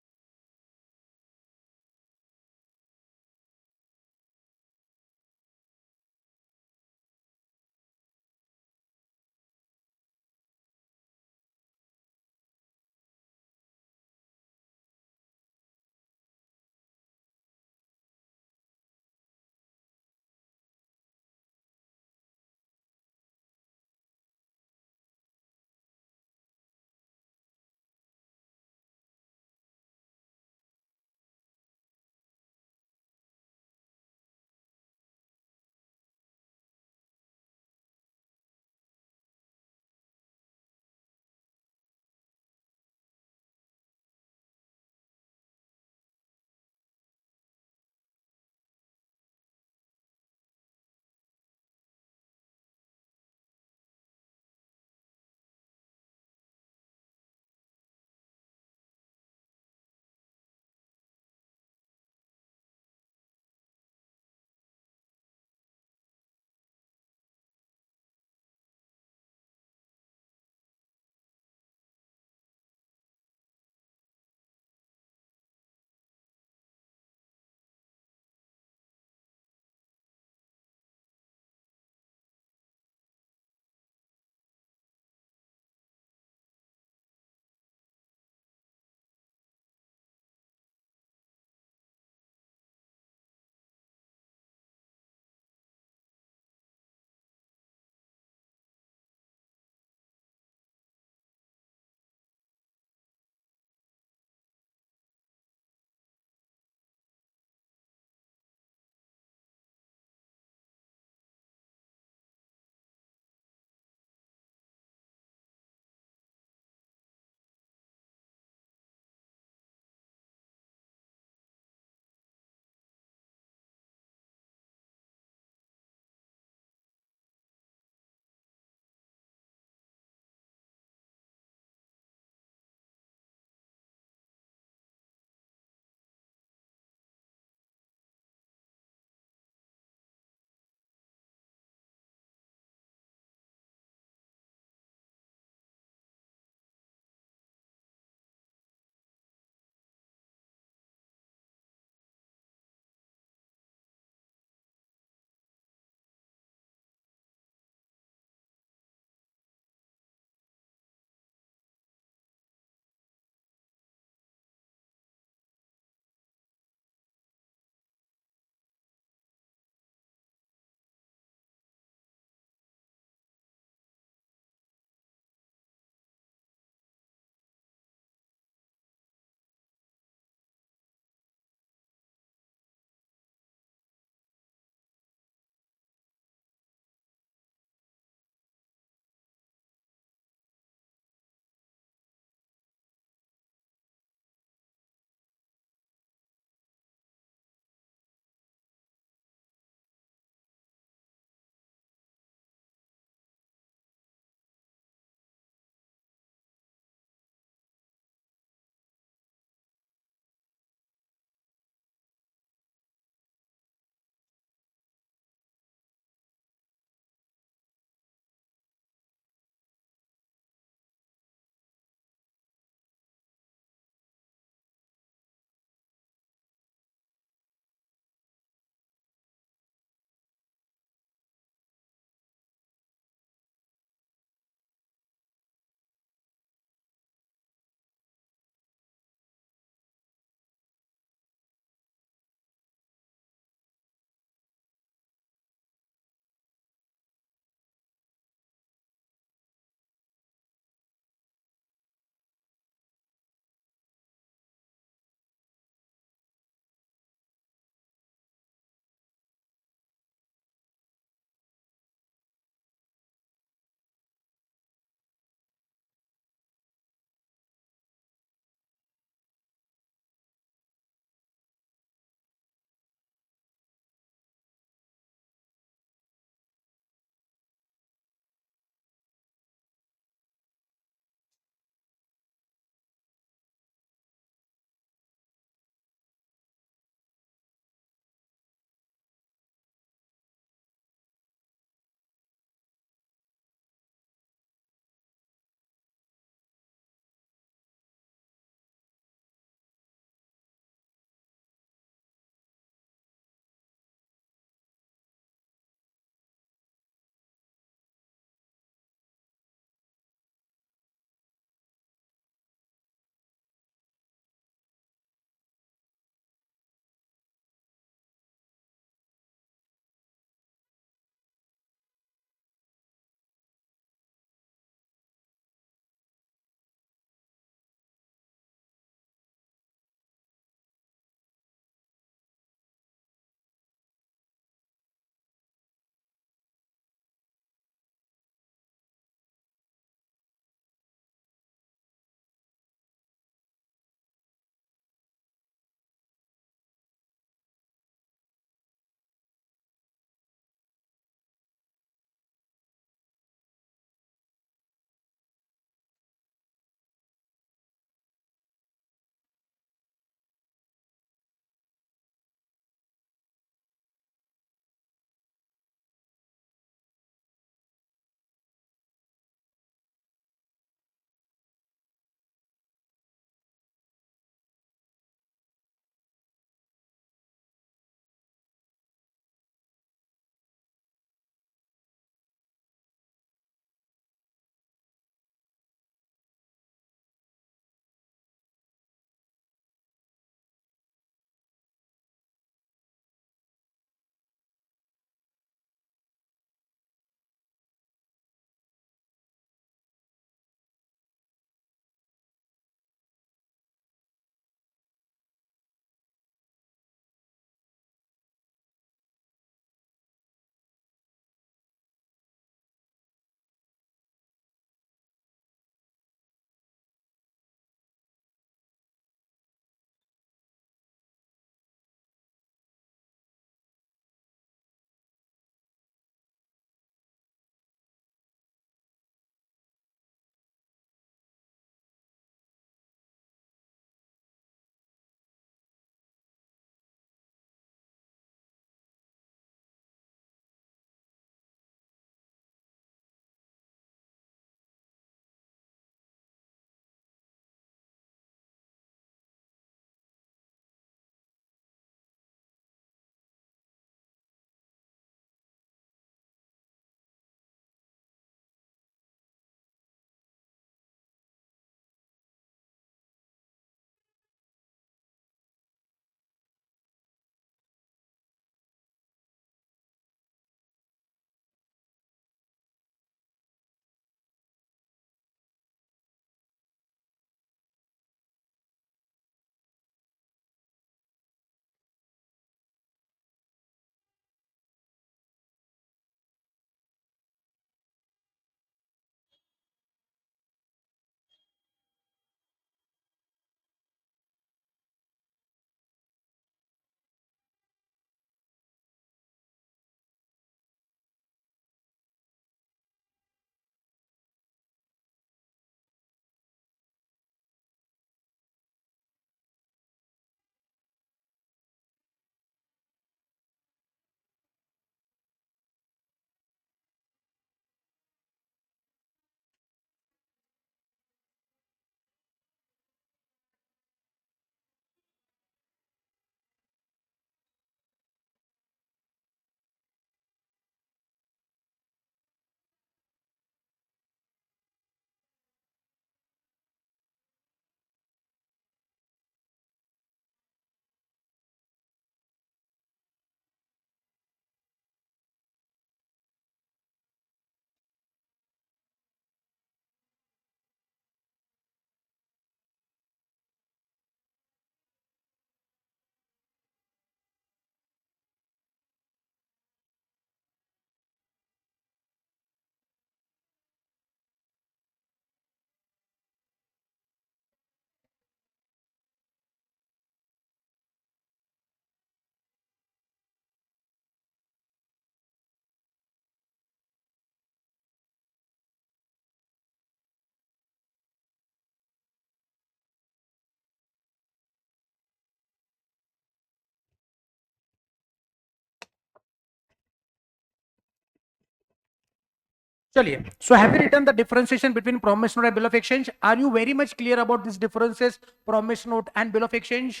चलिए, so have you written the differentiation between promise note and bill of exchange? Are you very much clear about these differences, promise note and bill of exchange?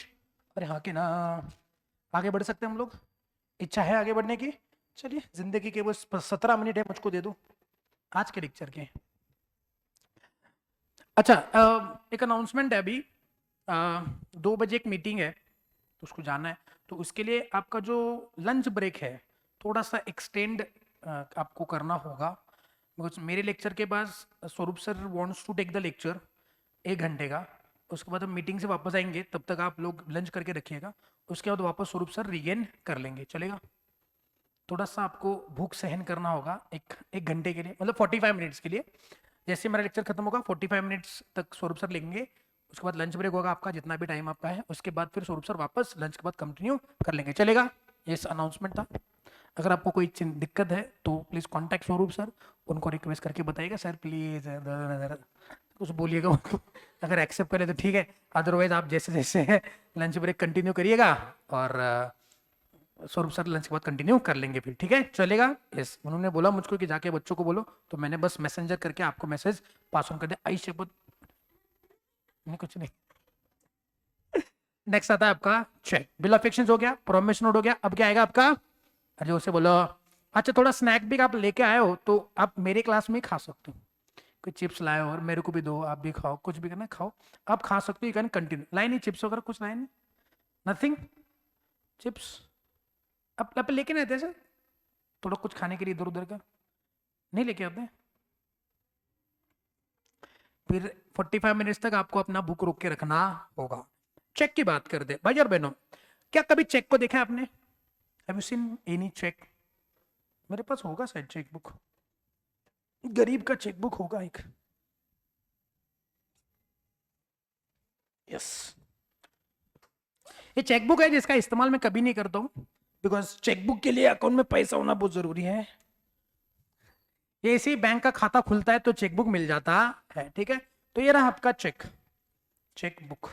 अरे हाँ कि ना, आगे बढ़ सकते हैं हम लोग, इच्छा है आगे बढ़ने की। चलिए, जिंदगी के वो 17 मिनट है, मुझको दे दो आज के लेक्चर के। अच्छा, एक अनाउंसमेंट है अभी, 2 बजे एक मीटिंग है, तो उसको जाना है। तो उसके लिए आपका जो लंच ब्रेक है थोड़ा सा एक्सटेंड आपको करना होगा, बिकॉज मेरे लेक्चर के बाद Swaroop sir wants to take the lecture 1 घंटे का। उसके बाद हम मीटिंग से वापस आएंगे, तब तक आप लोग लंच करके रखिएगा। उसके बाद वापस स्वरूप सर रिगेन कर लेंगे, चलेगा? थोड़ा सा आपको भूख सहन करना होगा एक घंटे के लिए, मतलब 45 मिनट्स के लिए। जैसे मेरा लेक्चर खत्म होगा 45 मिनट्स तक स्वरूप सर लेंगे, उसके बाद लंच ब्रेक होगा आपका, जितना भी टाइम आपका है। उसके बाद फिर स्वरूप सर वापस लंच के बाद कंटिन्यू कर लेंगे, चलेगा? ये अनाउंसमेंट था। अगर आपको कोई दिक्कत है तो प्लीज़ कांटेक्ट स्वरूप सर, उनको रिक्वेस्ट करके बताइएगा सर प्लीज़ कुछ बोलिएगा उनको। अगर एक्सेप्ट करें तो ठीक है, अदरवाइज आप जैसे जैसे है लंच ब्रेक कंटिन्यू करिएगा, और स्वरूप सर लंच के बाद कंटिन्यू कर लेंगे फिर, ठीक है? चलेगा? यस, उन्होंने बोला मुझको कि जाके बच्चों को बोलो, तो मैंने बस मैसेंजर करके आपको मैसेज पास ऑन कर दिया। आई शपथ, नहीं कुछ नहीं। नेक्स्ट आता है आपका चेक। बिल ऑफ एक्सचेंज हो गया, प्रॉमिस नोट हो गया, अब क्या आएगा आपका? अरे उसे बोलो। अच्छा, थोड़ा स्नैक भी आप लेके आए हो तो आप मेरे क्लास में ही खा सकते हो। कोई चिप्स लाए हो और मेरे को भी दो, आप भी खाओ, कुछ भी करना खाओ, आप खा सकते हो। You can continue. लाए नहीं चिप्स वगैरह, कुछ लाए नहीं? Nothing chips? अब लेके नहीं आते सर, थोड़ा कुछ खाने के लिए इधर उधर का नहीं लेके आते? फिर 45 मिनट्स तक आपको अपना बुक रोक के रखना होगा। चेक की बात कर दे भाई और बहनों, क्या कभी चेक को देखा आपने? Have you seen any cheque? मेरे पास होगा शायद चेक बुक, गरीब का चेक बुक होगा एक। यस, ये चेक बुक है जिसका इस्तेमाल मैं कभी नहीं करता हूं, बिकॉज चेक बुक के लिए अकाउंट में पैसा होना बहुत जरूरी है। ये इसी बैंक का खाता खुलता है तो चेक बुक मिल जाता है, ठीक है? तो ये रहा आपका चेक बुक।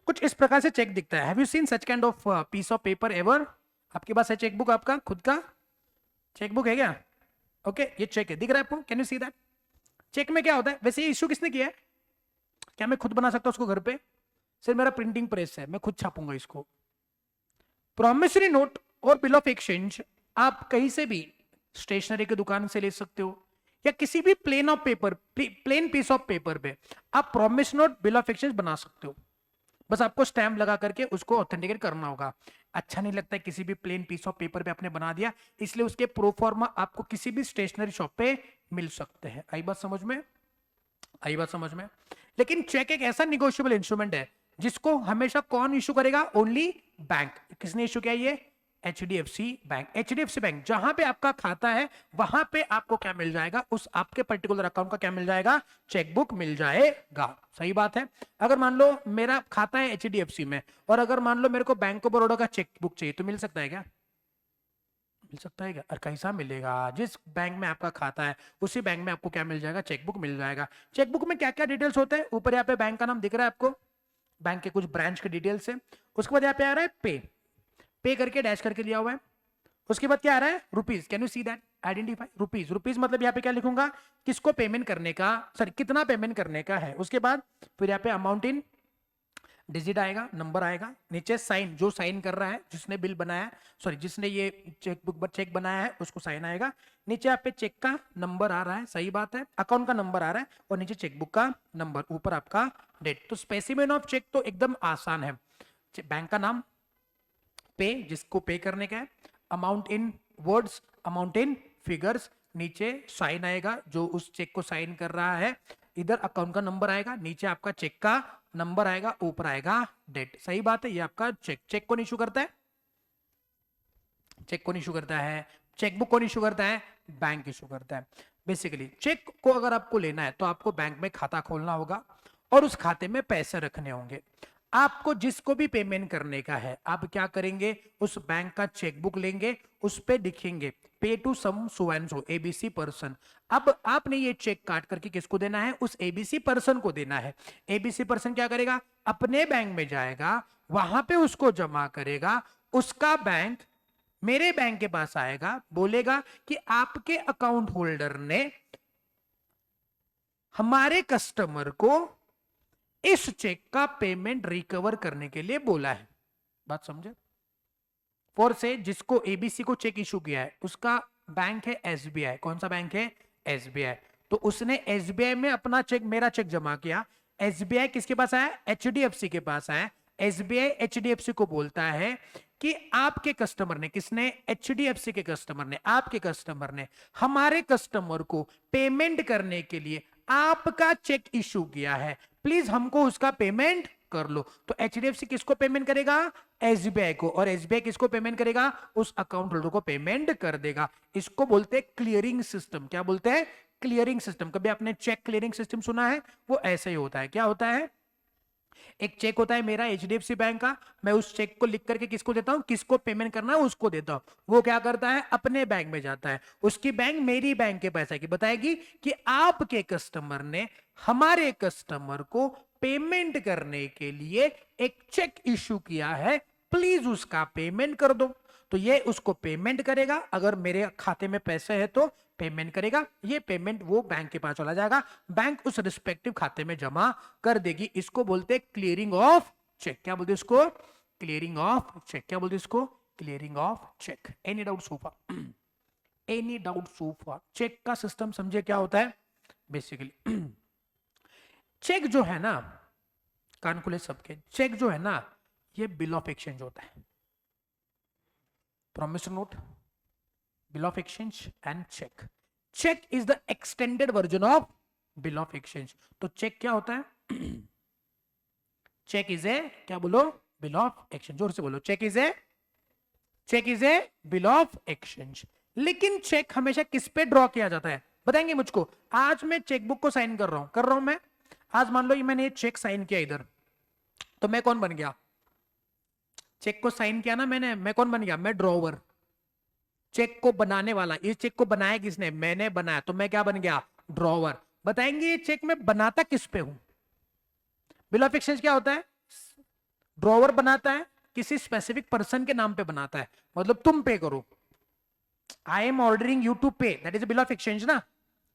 कुछ इस प्रकार से चेक दिखता है। Have you scene such kind of peace of paper ever? आपके पास है चेक बुक, आपका खुद का चेक बुक है क्या? ओके, ये चेक है, दिख रहा है आपको? Can you see that? Cheque में क्या होता है वैसे? ये इशू किसने किया है? क्या मैं खुद बना सकता हूं उसको घर पे? सर मेरा प्रिंटिंग प्रेस है, मैं खुद छापूंगा इसको। प्रॉमिसरी नोट और बिल ऑफ एक्सचेंज आप कहीं से भी स्टेशनरी की दुकान से ले सकते हो, या किसी भी प्लेन पीस ऑफ पेपर पे आप promise note bill of exchange बना सकते हो। बस आपको स्टैंप लगा करके उसको ऑथेंटिकेट करना होगा। अच्छा नहीं लगता है किसी भी प्लेन पीस ऑफ पेपर पे आपने बना दिया, इसलिए उसके प्रोफॉर्मा आपको किसी भी स्टेशनरी शॉप पे मिल सकते हैं। आई बात समझ में? आई बात समझ में? लेकिन चेक एक ऐसा निगोशिएबल इंस्ट्रूमेंट है जिसको हमेशा कौन इशू करेगा? Only bank. किसने इशू किया? ये HDFC बैंक। HDFC बैंक जहां पे आपका खाता है वहां पे आपको क्या मिल जाएगा? उस आपके पर्टिकुलर अकाउंट का क्या मिल जाएगा? चेकबुक मिल जाएगा। सही बात है। अगर मान लो मेरा खाता है HDFC में, और अगर मान लो मेरे को बैंक ऑफ बड़ौदा का चेकबुक चाहिए, तो मिल सकता है क्या? मिल सकता है क्या? और कैसा मिलेगा? जिस बैंक में आपका खाता है उसी बैंक में आपको क्या मिल जाएगा? चेकबुक मिल जाएगा। चेकबुक में क्या क्या डिटेल्स होते हैं? ऊपर यहाँ पे बैंक का नाम दिख रहा है आपको, बैंक के कुछ ब्रांच के डिटेल्स है। उसके बाद यहाँ पे आ रहा है पे करके डैश करके दिया हुआ है। उसके बाद क्या आ रहा है? Rupees. Can you see that? Identify rupees. Rupees मतलब यहाँ पे क्या लिखूंगा? किसको पेमेंट करने का, सॉरी कितना पेमेंट करने का है। उसके बाद फिर यहाँ पे अमाउंट इन डिजिट आएगा, नंबर आएगा, नीचे साइन, जो साइन कर रहा है, जिसने बिल बनाया, सॉरी जिसने ये चेकबुक चेक बनाया है उसको साइन आएगा। नीचे यहाँ पे चेक का नंबर आ रहा है, सही बात है, अकाउंट का नंबर आ रहा है, और नीचे चेकबुक का नंबर, ऊपर आपका डेट। तो स्पेसिमेन ऑफ चेक तो एकदम आसान है। बैंक का नाम, पे जिसको पे करने का है, amount in words, amount in figures, नीचे साइन आएगा जो उस चेक को साइन कर रहा है, इधर अकाउंट का नंबर आएगा, नीचे आपका चेक का नंबर आएगा, ऊपर आएगा डेट। सही बात है। ये आपका चेक कौन इशू करता है? चेक कौन इशू करता है? चेकबुक कौन इशू करता है? बैंक इशू करता है। बेसिकली चेक को अगर आपको लेना है तो आपको बैंक में खाता खोलना होगा और उस खाते में पैसे रखने होंगे। आपको जिसको भी पेमेंट करने का है, आप क्या करेंगे? उस बैंक का चेकबुक लेंगे, उस पे लिखेंगे pay to some so and so ABC person. अब आपने ये चेक काट करके किसको देना है? उस ABC पर्सन को देना है। ABC पर्सन क्या करेगा? अपने बैंक में जाएगा, वहां पे उसको जमा करेगा, उसका बैंक मेरे बैंक के पास आएगा, बोलेगा कि आपके अकाउंट होल्डर ने हमारे कस्टमर को इस चेक का पेमेंट रिकवर करने के लिए बोला है। बात समझे? फॉर से जिसको एबीसी को चेक इशू किया है उसका बैंक है एसबीआई। कौन सा बैंक है? एसबीआई। तो उसने एसबीआई में अपना चेक, मेरा चेक जमा किया। एसबीआई किसके पास आया? एचडीएफसी के पास आया। एसबीआई एचडीएफसी को बोलता है कि आपके कस्टमर ने, किसने? एचडीएफसी के कस्टमर ने, आपके कस्टमर ने हमारे कस्टमर को पेमेंट करने के लिए आपका चेक इशू किया है, प्लीज हमको उसका पेमेंट कर लो। तो एचडीएफसी किसको पेमेंट करेगा? एसबीआई को। और एसबीआई किसको पेमेंट करेगा? उस अकाउंट होल्डर को पेमेंट कर देगा। इसको बोलते हैं क्लियरिंग सिस्टम। क्या बोलते हैं? Clearing system. कभी आपने चेक क्लियरिंग सिस्टम सुना है? वो ऐसे ही होता है। क्या होता है? एक चेक होता है मेरा एचडीएफसी बैंक का, मैं उस चेक को लिख करके किसको देता हूं? किसको पेमेंट करना है उसको देता हूं। वो क्या करता है? अपने बैंक में जाता है, उसकी बैंक मेरी बैंक के पैसे की बताएगी कि आपके कस्टमर ने हमारे कस्टमर को पेमेंट करने के लिए एक चेक इशू किया है, प्लीज उसका पेमेंट कर दो। तो ये उसको पेमेंट करेगा, अगर मेरे खाते में पैसे है तो पेमेंट करेगा, ये पेमेंट वो बैंक के पास चला जाएगा, बैंक उस रिस्पेक्टिव खाते में जमा कर देगी। इसको बोलते हैं क्लियरिंग ऑफ चेक। क्या बोलते हैं इसको? Clearing of cheque. क्या बोलते हैं इसको? Clearing of cheque. Any doubt so far? Any doubt so far? Cheque का सिस्टम समझे क्या होता है बेसिकली? चेक जो है ना, कान खुले सबके, चेक जो है ना ये बिल ऑफ एक्सचेंज होता है। promissory note, bill of exchange and check. check is the extended version of bill of exchange. तो चेक क्या होता है? चेक इज ए, क्या बोलो? Bill of exchange. जोर से बोलो, cheque is a bill of exchange. लेकिन चेक हमेशा किस पे ड्रॉ किया जाता है बताएंगे मुझको? आज मैं चेकबुक को साइन कर रहा हूं मैं। आज मान लो ये मैंने चेक साइन किया इधर, तो मैं कौन बन गया? चेक को साइन किया ना मैंने, मैं कौन बन गया? मैं ड्रॉवर। चेक को बनाने वाला, इस चेक को बनाया किसने? मैंने बनाया, तो मैं क्या बन गया? ड्रॉवर। बताएंगे ये चेक में बनाता किस पे हूं? बिल ऑफ एक्सचेंज क्या होता है? ड्रॉवर बनाता है, किसी स्पेसिफिक पर्सन के नाम पे बनाता है, मतलब तुम पे करो। I am ordering you to pay, that is bill of exchange ना।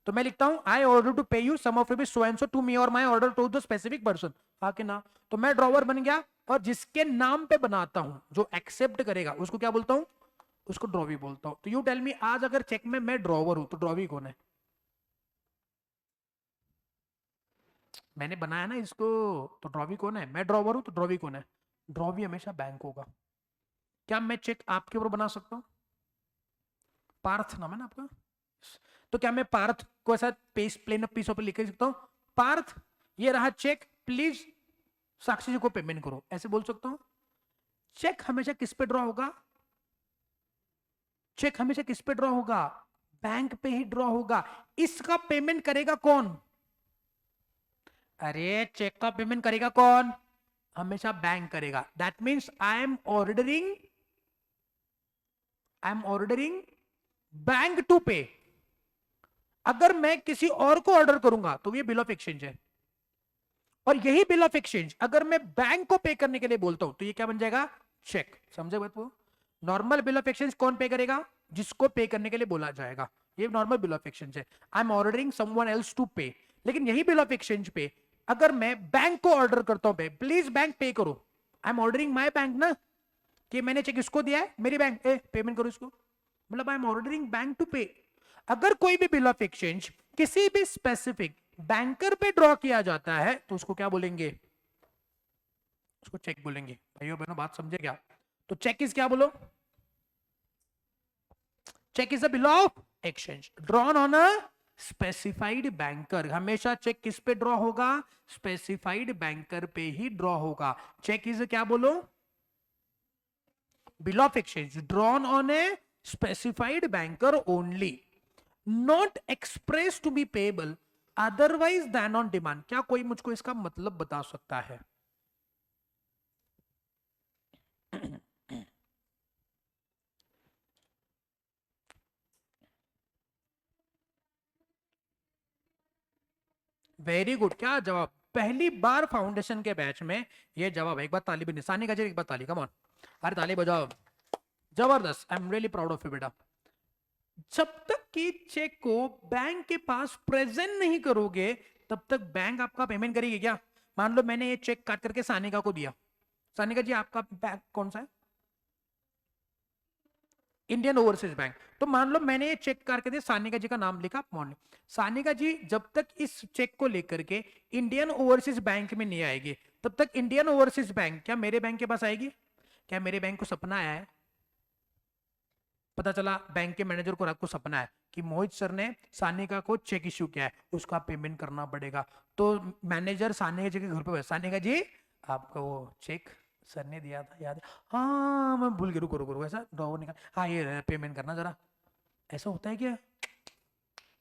तो मैं लिखता हूं I order to pay you sum of rupees so and so to me or my order to the specific person. हाँ कि ना? तो मैं ड्रॉवर बन गया, और जिसके नाम पे बनाता हूं, जो एक्सेप्ट करेगा उसको क्या बोलता हूं? उसको ड्रॉवी बोलता हूं। तो यू टेल मी, आज अगर चेक में मैं ड्रॉवर हूं तो ड्रॉवी कौन है? मैंने बनाया ना इसको, तो ड्रॉवी कौन है? मैं ड्रॉवर हूं तो ड्रॉवी कौन है? ड्रॉवी हमेशा बैंक होगा। क्या मैं चेक आपके ऊपर बना सकता हूं? पार्थ नाम है ना आपका, तो क्या मैं पार्थ को ऐसा प्लेन पीस पर लिख सकता हूं, पार्थ ये रहा चेक, प्लीज साक्षी जी को पेमेंट करो, ऐसे बोल सकता हूं? चेक हमेशा किस पे ड्रॉ होगा? चेक हमेशा किस पे ड्रॉ होगा? बैंक पे ही ड्रॉ होगा। इसका पेमेंट करेगा कौन? अरे चेक का पेमेंट करेगा कौन? हमेशा बैंक करेगा। That means I am ordering bank to pay. अगर मैं किसी और को ऑर्डर करूंगा तो ये बिल ऑफ एक्सचेंज है, और यही बिल ऑफ एक्सचेंज अगर मैं बैंक को पे करने के लिए बोलता हूं तो ये क्या बन जाएगा? चेक। समझे बात? वो नॉर्मल बिल ऑफ एक्सचेंज कौन पे करेगा? जिसको पे करने के लिए बोला जाएगा, ये नॉर्मल बिल ऑफ एक्सचेंज है। I am ordering someone else to pay. लेकिन यही बिल ऑफ एक्सचेंज पे अगर मैं बैंक को ऑर्डर करता हूं, प्लीज बैंक पे करो, I am ordering my bank ना, कि मैंने चेक इसको दिया है, मेरी बैंक पेमेंट करो इसको, मतलब I am ordering bank to pay. अगर कोई भी बिल ऑफ एक्सचेंज किसी भी स्पेसिफिक बैंकर पे ड्रॉ किया जाता है तो उसको क्या बोलेंगे? उसको चेक बोलेंगे। भाइयों बहनों बात समझे क्या? तो चेक इज क्या बोलो? Cheque is a bill of exchange drawn on a specified banker. हमेशा चेक किस पे ड्रॉ होगा? स्पेसिफाइड बैंकर पे ही ड्रॉ होगा। चेक इज क्या बोलो? Bill of exchange drawn on a specified banker only, not express to be payable otherwise than on demand. क्या कोई मुझको इसका मतलब बता सकता है? Very good. क्या जवाब? पहली बार फाउंडेशन के बैच में ये जवाब है। एक बार ताली भी, निशानी का एक बार ताली, कम ऑन, अरे ताली बजाओ, जबरदस्त, I am really proud of you बेटा। जब तक कि चेक को बैंक के पास प्रेजेंट नहीं करोगे तब तक बैंक आपका पेमेंट करेगी क्या? मान लो मैंने ये चेक काट करके सानिका को दिया, सानिका जी आपका बैंक कौन सा है? Indian overseas bank. तो मान लो मैंने ये चेक करके दिया, सानिका जी का नाम लिखा मॉर्निंग। सानिका जी जब तक इस चेक को लेकर के इंडियन ओवरसीज बैंक में नहीं आएगी तब तक इंडियन ओवरसीज बैंक क्या मेरे बैंक के पास आएगी? क्या मेरे बैंक को सपना आया है? पता चला बैंक के मैनेजर को रात को सपना है कि मोहित सर ने सानिका को चेक इश्यू किया है, उसका पेमेंट करना पड़ेगा। तो मैनेजर सानिका जी के घर पे, सानिका जी आपका वो चेक सर ने दिया था याद है? हाँ मैं भूल गया, रुको रुको रुको, ऐसा ड्रॉवर निकाल, हाँ ये पेमेंट करना जरा। ऐसा होता है क्या?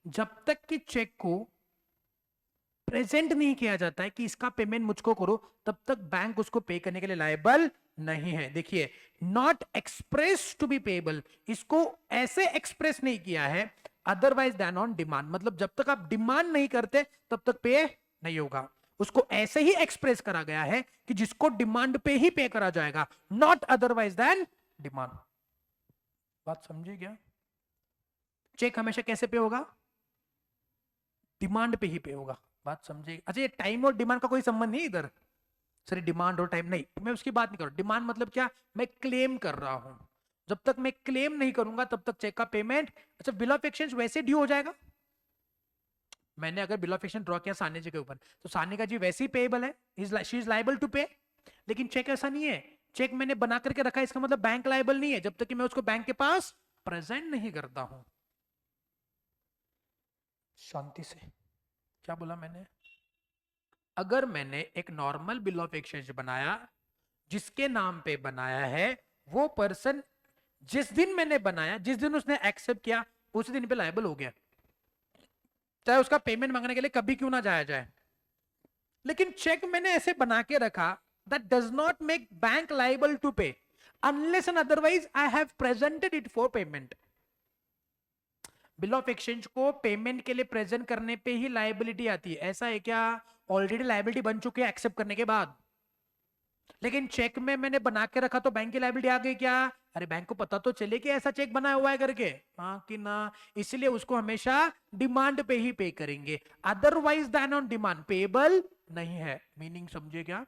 जब तक कि चेक को प्रेजेंट नहीं किया जाता है कि इसका पेमेंट मुझको करो तब तक बैंक उसको पे करने के लिए लायबल नहीं है। देखिए not express to be payable, इसको ऐसे एक्सप्रेस नहीं किया है अदरवाइज देन ऑन डिमांड, मतलब जब तक आप डिमांड नहीं करते तब तक पे नहीं होगा। उसको ऐसे ही एक्सप्रेस करा गया है कि जिसको डिमांड पे ही पे करा जाएगा, नॉट अदरवाइज देन डिमांड। बात समझिए क्या? चेक हमेशा कैसे पे होगा? डिमांड पे ही पे होगा। बात समझिए? अच्छा ये टाइम और डिमांड का कोई संबंध नहीं इधर, सर डिमांड और टाइम नहीं, मैं उसकी बात नहीं कर रहा। डिमांड मतलब क्या? मैं क्लेम कर रहा हूं, जब तक मैं क्लेम नहीं करूंगा तब तक चेक का पेमेंट। अच्छा बिल ऑफ एक्सचेंज वैसे ड्यू हो जाएगा। मैंने अगर बिल ऑफ एक्सचेंज ड्रॉ किया सानिका जी के ऊपर तो सानिका जी वैसे ही पेएबल है, she is liable to pay. लेकिन चेक ऐसा नहीं है, चेक मैंने बना करके रखा है, इसका मतलब बैंक लायबल नहीं है जब तक कि मैं उसको बैंक के पास प्रेजेंट नहीं करता हूं। शांति से, क्या बोला मैंने? अगर मैंने एक नॉर्मल बिल ऑफ एक्सचेंज बनाया, जिसके नाम पे बनाया है वो पर्सन जिस दिन मैंने बनाया, जिस दिन उसने एक्सेप्ट किया उस दिन पे लायबल हो गया, चाहे उसका पेमेंट मांगने के लिए कभी क्यों ना जाया जाए। लेकिन चेक मैंने ऐसे बना के रखा that does not make bank liable to pay unless and otherwise I have presented it for payment. Bill of exchange को पेमेंट के लिए प्रेजेंट करने पे ही लायबिलिटी आती है, ऐसा है क्या? ऑलरेडी लायबिलिटी बन चुकी है एक्सेप्ट करने के बाद। लेकिन चेक में मैंने बना के रखा तो बैंक की लायबिलिटी आ गई क्या? अरे बैंक को पता तो चले कि ऐसा चेक बना हुआ है करके, हाँ कि ना, इसलिए उसको हमेशा डिमांड पे ही पे करेंगे, otherwise than on demand payable नहीं है। मीनिंग समझे क्या?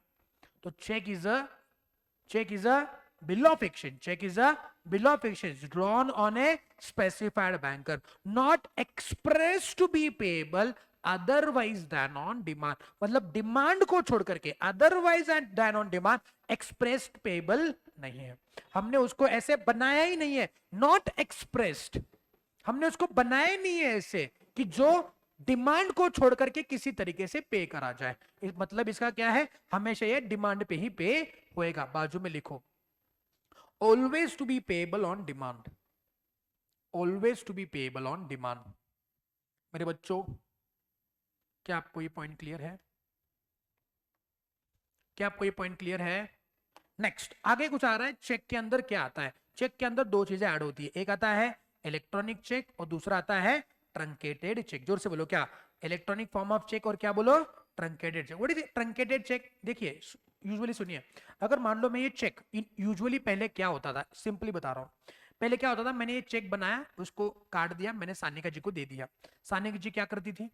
तो cheque is a bill of exchange, check is a bill of exchange drawn on a specified banker, not expressed to be payable otherwise than on demand, मतलब demand को छोड़ करके otherwise and than on demand expressed payable नहीं है। हमने उसको ऐसे बनाया ही नहीं है, not expressed, हमने उसको बनाया ही नहीं है ऐसे कि जो डिमांड को छोड़ करके किसी तरीके से पे करा जाए। मतलब इसका क्या है? हमेशा ये डिमांड पे ही पे होएगा। बाजू में लिखो always to be payable on demand, always to be payable on demand। मेरे बच्चों क्या आपको ये पॉइंट क्लियर है? क्या आपको ये पॉइंट क्लियर है? नेक्स्ट आगे कुछ आ रहा है, चेक के अंदर क्या आता है? चेक के अंदर दो चीजें ऐड होती है, एक आता है इलेक्ट्रॉनिक चेक और दूसरा आता है ट्रंकेटेड चेक। जोर से बोलो, क्या? इलेक्ट्रॉनिक फॉर्म ऑफ चेक और क्या बोलो? Truncated check. What is truncated check? देखिए यूजुअली सुनिए, अगर मान लो मैं ये चेक, यूजुअली पहले क्या होता था, सिंपली बता रहा हूं, पहले क्या होता था, मैंने ये चेक बनाया, उसको काट दिया, मैंने सानिका जी को दे दिया। सानिका जी क्या करती थी?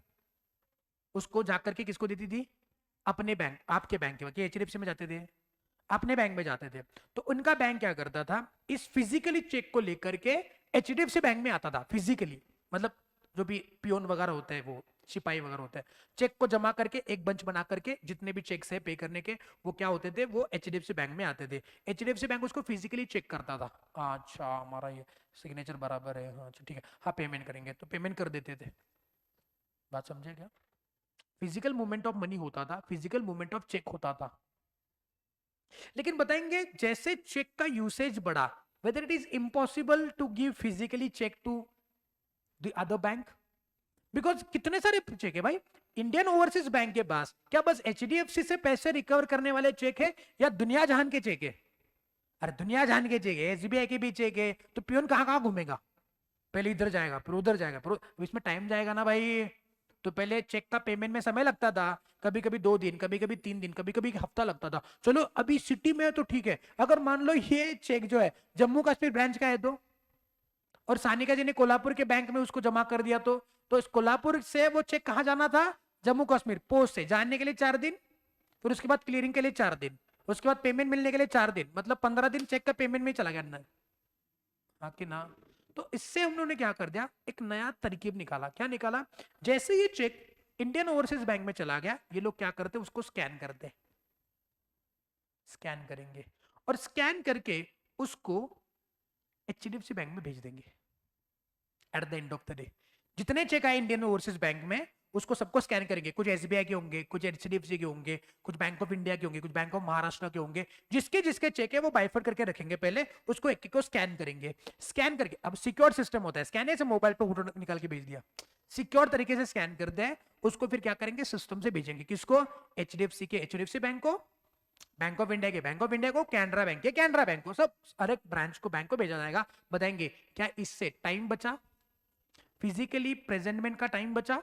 उसको जाकर के किसको देती थी? अपने बैंक, आपके बैंक के एचडीएफसी में जाते थे, अपने बैंक में जाते थे। तो उनका बैंक क्या करता था, इस फिजिकली चेक को लेकर के एचडीएफसी बैंक में आता था फिजिकली, मतलब जो भी पियोन वगैरह होते हैं, वो सिपाही वगैरह होते हैं, चेक को जमा करके एक बंच बना करके जितने भी चेक्स है पे करने के, वो क्या होते थे, वो एचडीएफसी बैंक में आते थे। एचडीएफसी बैंक उसको फिजिकली चेक करता था, अच्छा हमारा ये सिग्नेचर बराबर है, हाँ ठीक है, हाँ पेमेंट करेंगे, तो पेमेंट कर देते थे। बात समझे क्या? फिजिकल मूवमेंट ऑफ मनी होता था, फिजिकल मूवमेंट ऑफ चेक होता था। लेकिन बताएंगे जैसे चेक का यूसेज बढ़ा, whether it is impossible to give physically check to the other bank, because कितने सारे चेक है भाई इंडियन ओवरसीज बैंक के पास, क्या बस एचडीएफसी से पैसे रिकवर करने वाले चेक है या दुनिया जहान के चेक है? अरे दुनिया जहान के चेक है, एसबीआई के भी चेक है, तो पियोन कहां कहां घूमेगा? पहले इधर जाएगा फिर उधर जाएगा, फिर इसमें टाइम जाएगा ना भाई। तो पहले चेक का पेमेंट में समय लगता था, कभी कभी 2 दिन, कभी कभी 3 दिन, कभी कभी हफ्ता लगता था। चलो अभी सिटी में है तो ठीक है, अगर मान लो ये चेक जो है जम्मू कश्मीर ब्रांच का है तो, और सानिका जी ने कोल्हापुर के बैंक में उसको जमा कर दिया तो इस कोल्हापुर से वो चेक कहां जाना था, जम्मू कश्मीर। पोस्ट से जाने के लिए 4 दिन, फिर उसके बाद क्लियरिंग के लिए 4 दिन, उसके बाद पेमेंट मिलने के लिए 4 दिन, मतलब 15 दिन चेक का पेमेंट में चला गया अंदर। हाँ कि ना। तो इससे उन्होंने क्या कर दिया, एक नया तरकीब निकाला। क्या निकाला, जैसे ये चेक इंडियन ओवरसीज बैंक में चला गया, ये लोग क्या करते, उसको स्कैन करते, स्कैन करेंगे और स्कैन करके उसको एचडीएफसी बैंक में भेज देंगे। At the end of the day जितने चेक आए इंडियन ओवरसीज बैंक में, उसको सबको स्कैन करेंगे। कुछ एसबीआई के होंगे, कुछ एचडीएफसी के होंगे, कुछ बैंक ऑफ इंडिया के होंगे, कुछ बैंक ऑफ महाराष्ट्र के होंगे। जिसके जिसके चेक है वो बाइफर करके रखेंगे, पहले उसको एक एक को स्कैन करेंगे। स्कैन करके, अब सिक्योर सिस्टम होता है, स्कैन से मोबाइल पे फोटो निकाल के भेज दिया, सिक्योर तरीके से स्कैन करते हैं उसको, फिर क्या करेंगे, सिस्टम से भेजेंगे। किसको, एचडीएफसी के एचडीएफसी बैंक को, बैंक ऑफ इंडिया के बैंक ऑफ इंडिया को, कैनरा बैंक के कैनरा बैंक को, सब हर एक ब्रांच को, बैंक को भेजा जाएगा। बताएंगे क्या इससे टाइम बचा, फिजिकली प्रेजेंटमेंट का टाइम बचा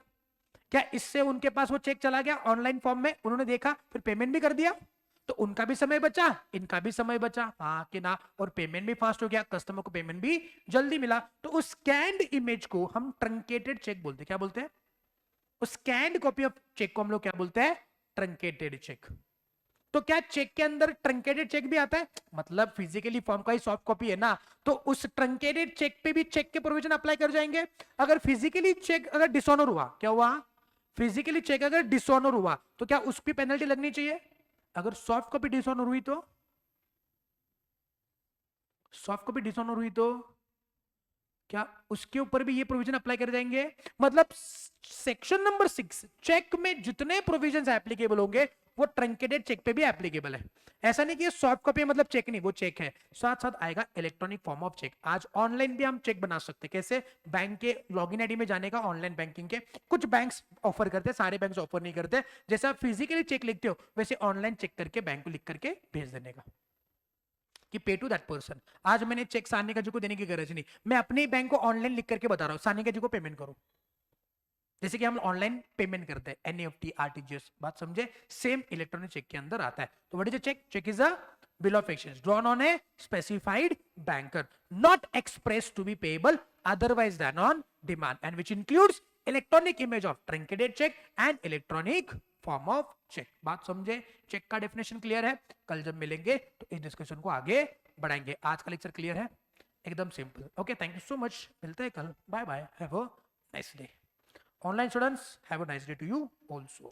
क्या, इससे उनके पास वो चेक चला गया ऑनलाइन फॉर्म में, उन्होंने देखा फिर पेमेंट भी कर दिया, तो उनका भी समय बचा, इनका भी समय बचा, हाँ कि ना, और पेमेंट भी फास्ट हो गया, कस्टमर को पेमेंट भी जल्दी मिला। तो उस स्कैन्ड इमेज को हम ट्रंकेटेड चेक बोलते हैं। क्या बोलते हैं, उस स्कैन्ड कॉपी ऑफ चेक को हम लोग क्या बोलते हैं, ट्रंकेटेड चेक। तो क्या चेक के अंदर ट्रंकेटेड चेक भी आता है, मतलब फिजिकली फॉर्म का ही सॉफ्ट कॉपी है ना, तो उस ट्रंकेटेड चेक पे भी चेक के प्रोविजन अप्लाई कर जाएंगे। अगर फिजिकली चेक अगर डिसऑनर हुआ, क्या हुआ, फिजिकली चेक अगर डिसऑनर हुआ तो क्या उस पर पेनल्टी लगनी चाहिए। अगर सॉफ्ट कॉपी डिसऑनर हुई तो, सॉफ्ट कॉपी डिसऑनर हुई तो क्या उसके ऊपर भी ये प्रोविजन अप्लाई कर जाएंगे। मतलब सेक्शन नंबर 6 चेक में जितने प्रोविजंस एप्लीकेबल होंगे वो ट्रंकेटेड चेक पे भी एप्लीकेबल है। ऐसा नहीं कि सॉफ्ट कॉपी मतलब चेक नहीं, वो चेक है, साथ साथ आएगा इलेक्ट्रॉनिक फॉर्म ऑफ चेक। आज ऑनलाइन भी हम चेक बना सकते हैं, कैसे, बैंक के लॉगिन आईडी में जाने का, ऑनलाइन बैंकिंग के कुछ बैंक्स ऑफर करते हैं, सारे बैंक्स ऑफर नहीं करते। जैसे आप फिजिकली चेक लिखते हो वैसे ऑनलाइन चेक करके बैंक को लिख करके भेज देने का कि पे टू दैट पर्सन। आज मैंने चेक सानिका जी को देने की गरज नहीं, मैं अपने बैंक को ऑनलाइन लिख करके बता रहा हूँ सानिका जी को पेमेंट करो, जैसे कि हम ऑनलाइन पेमेंट करते हैं एनईएफटी आरटीजीएस, बात समझे, सेम इलेक्ट्रॉनिक चेक के अंदर आता है। तो what is a cheque, cheque is a bill of exchange drawn on a specified banker, not expressed to be payable otherwise than on demand, and which includes electronic image of truncated check and electronic form of check। बात समझे, check का definition clear है। कल जब मिलेंगे तो इस discussion को आगे बढ़ाएंगे। आज का लेक्चर क्लियर है, एकदम simple. Okay, thank you so much, मिलते हैं कल, bye bye, have a nice day. Online students, have a nice day to you also.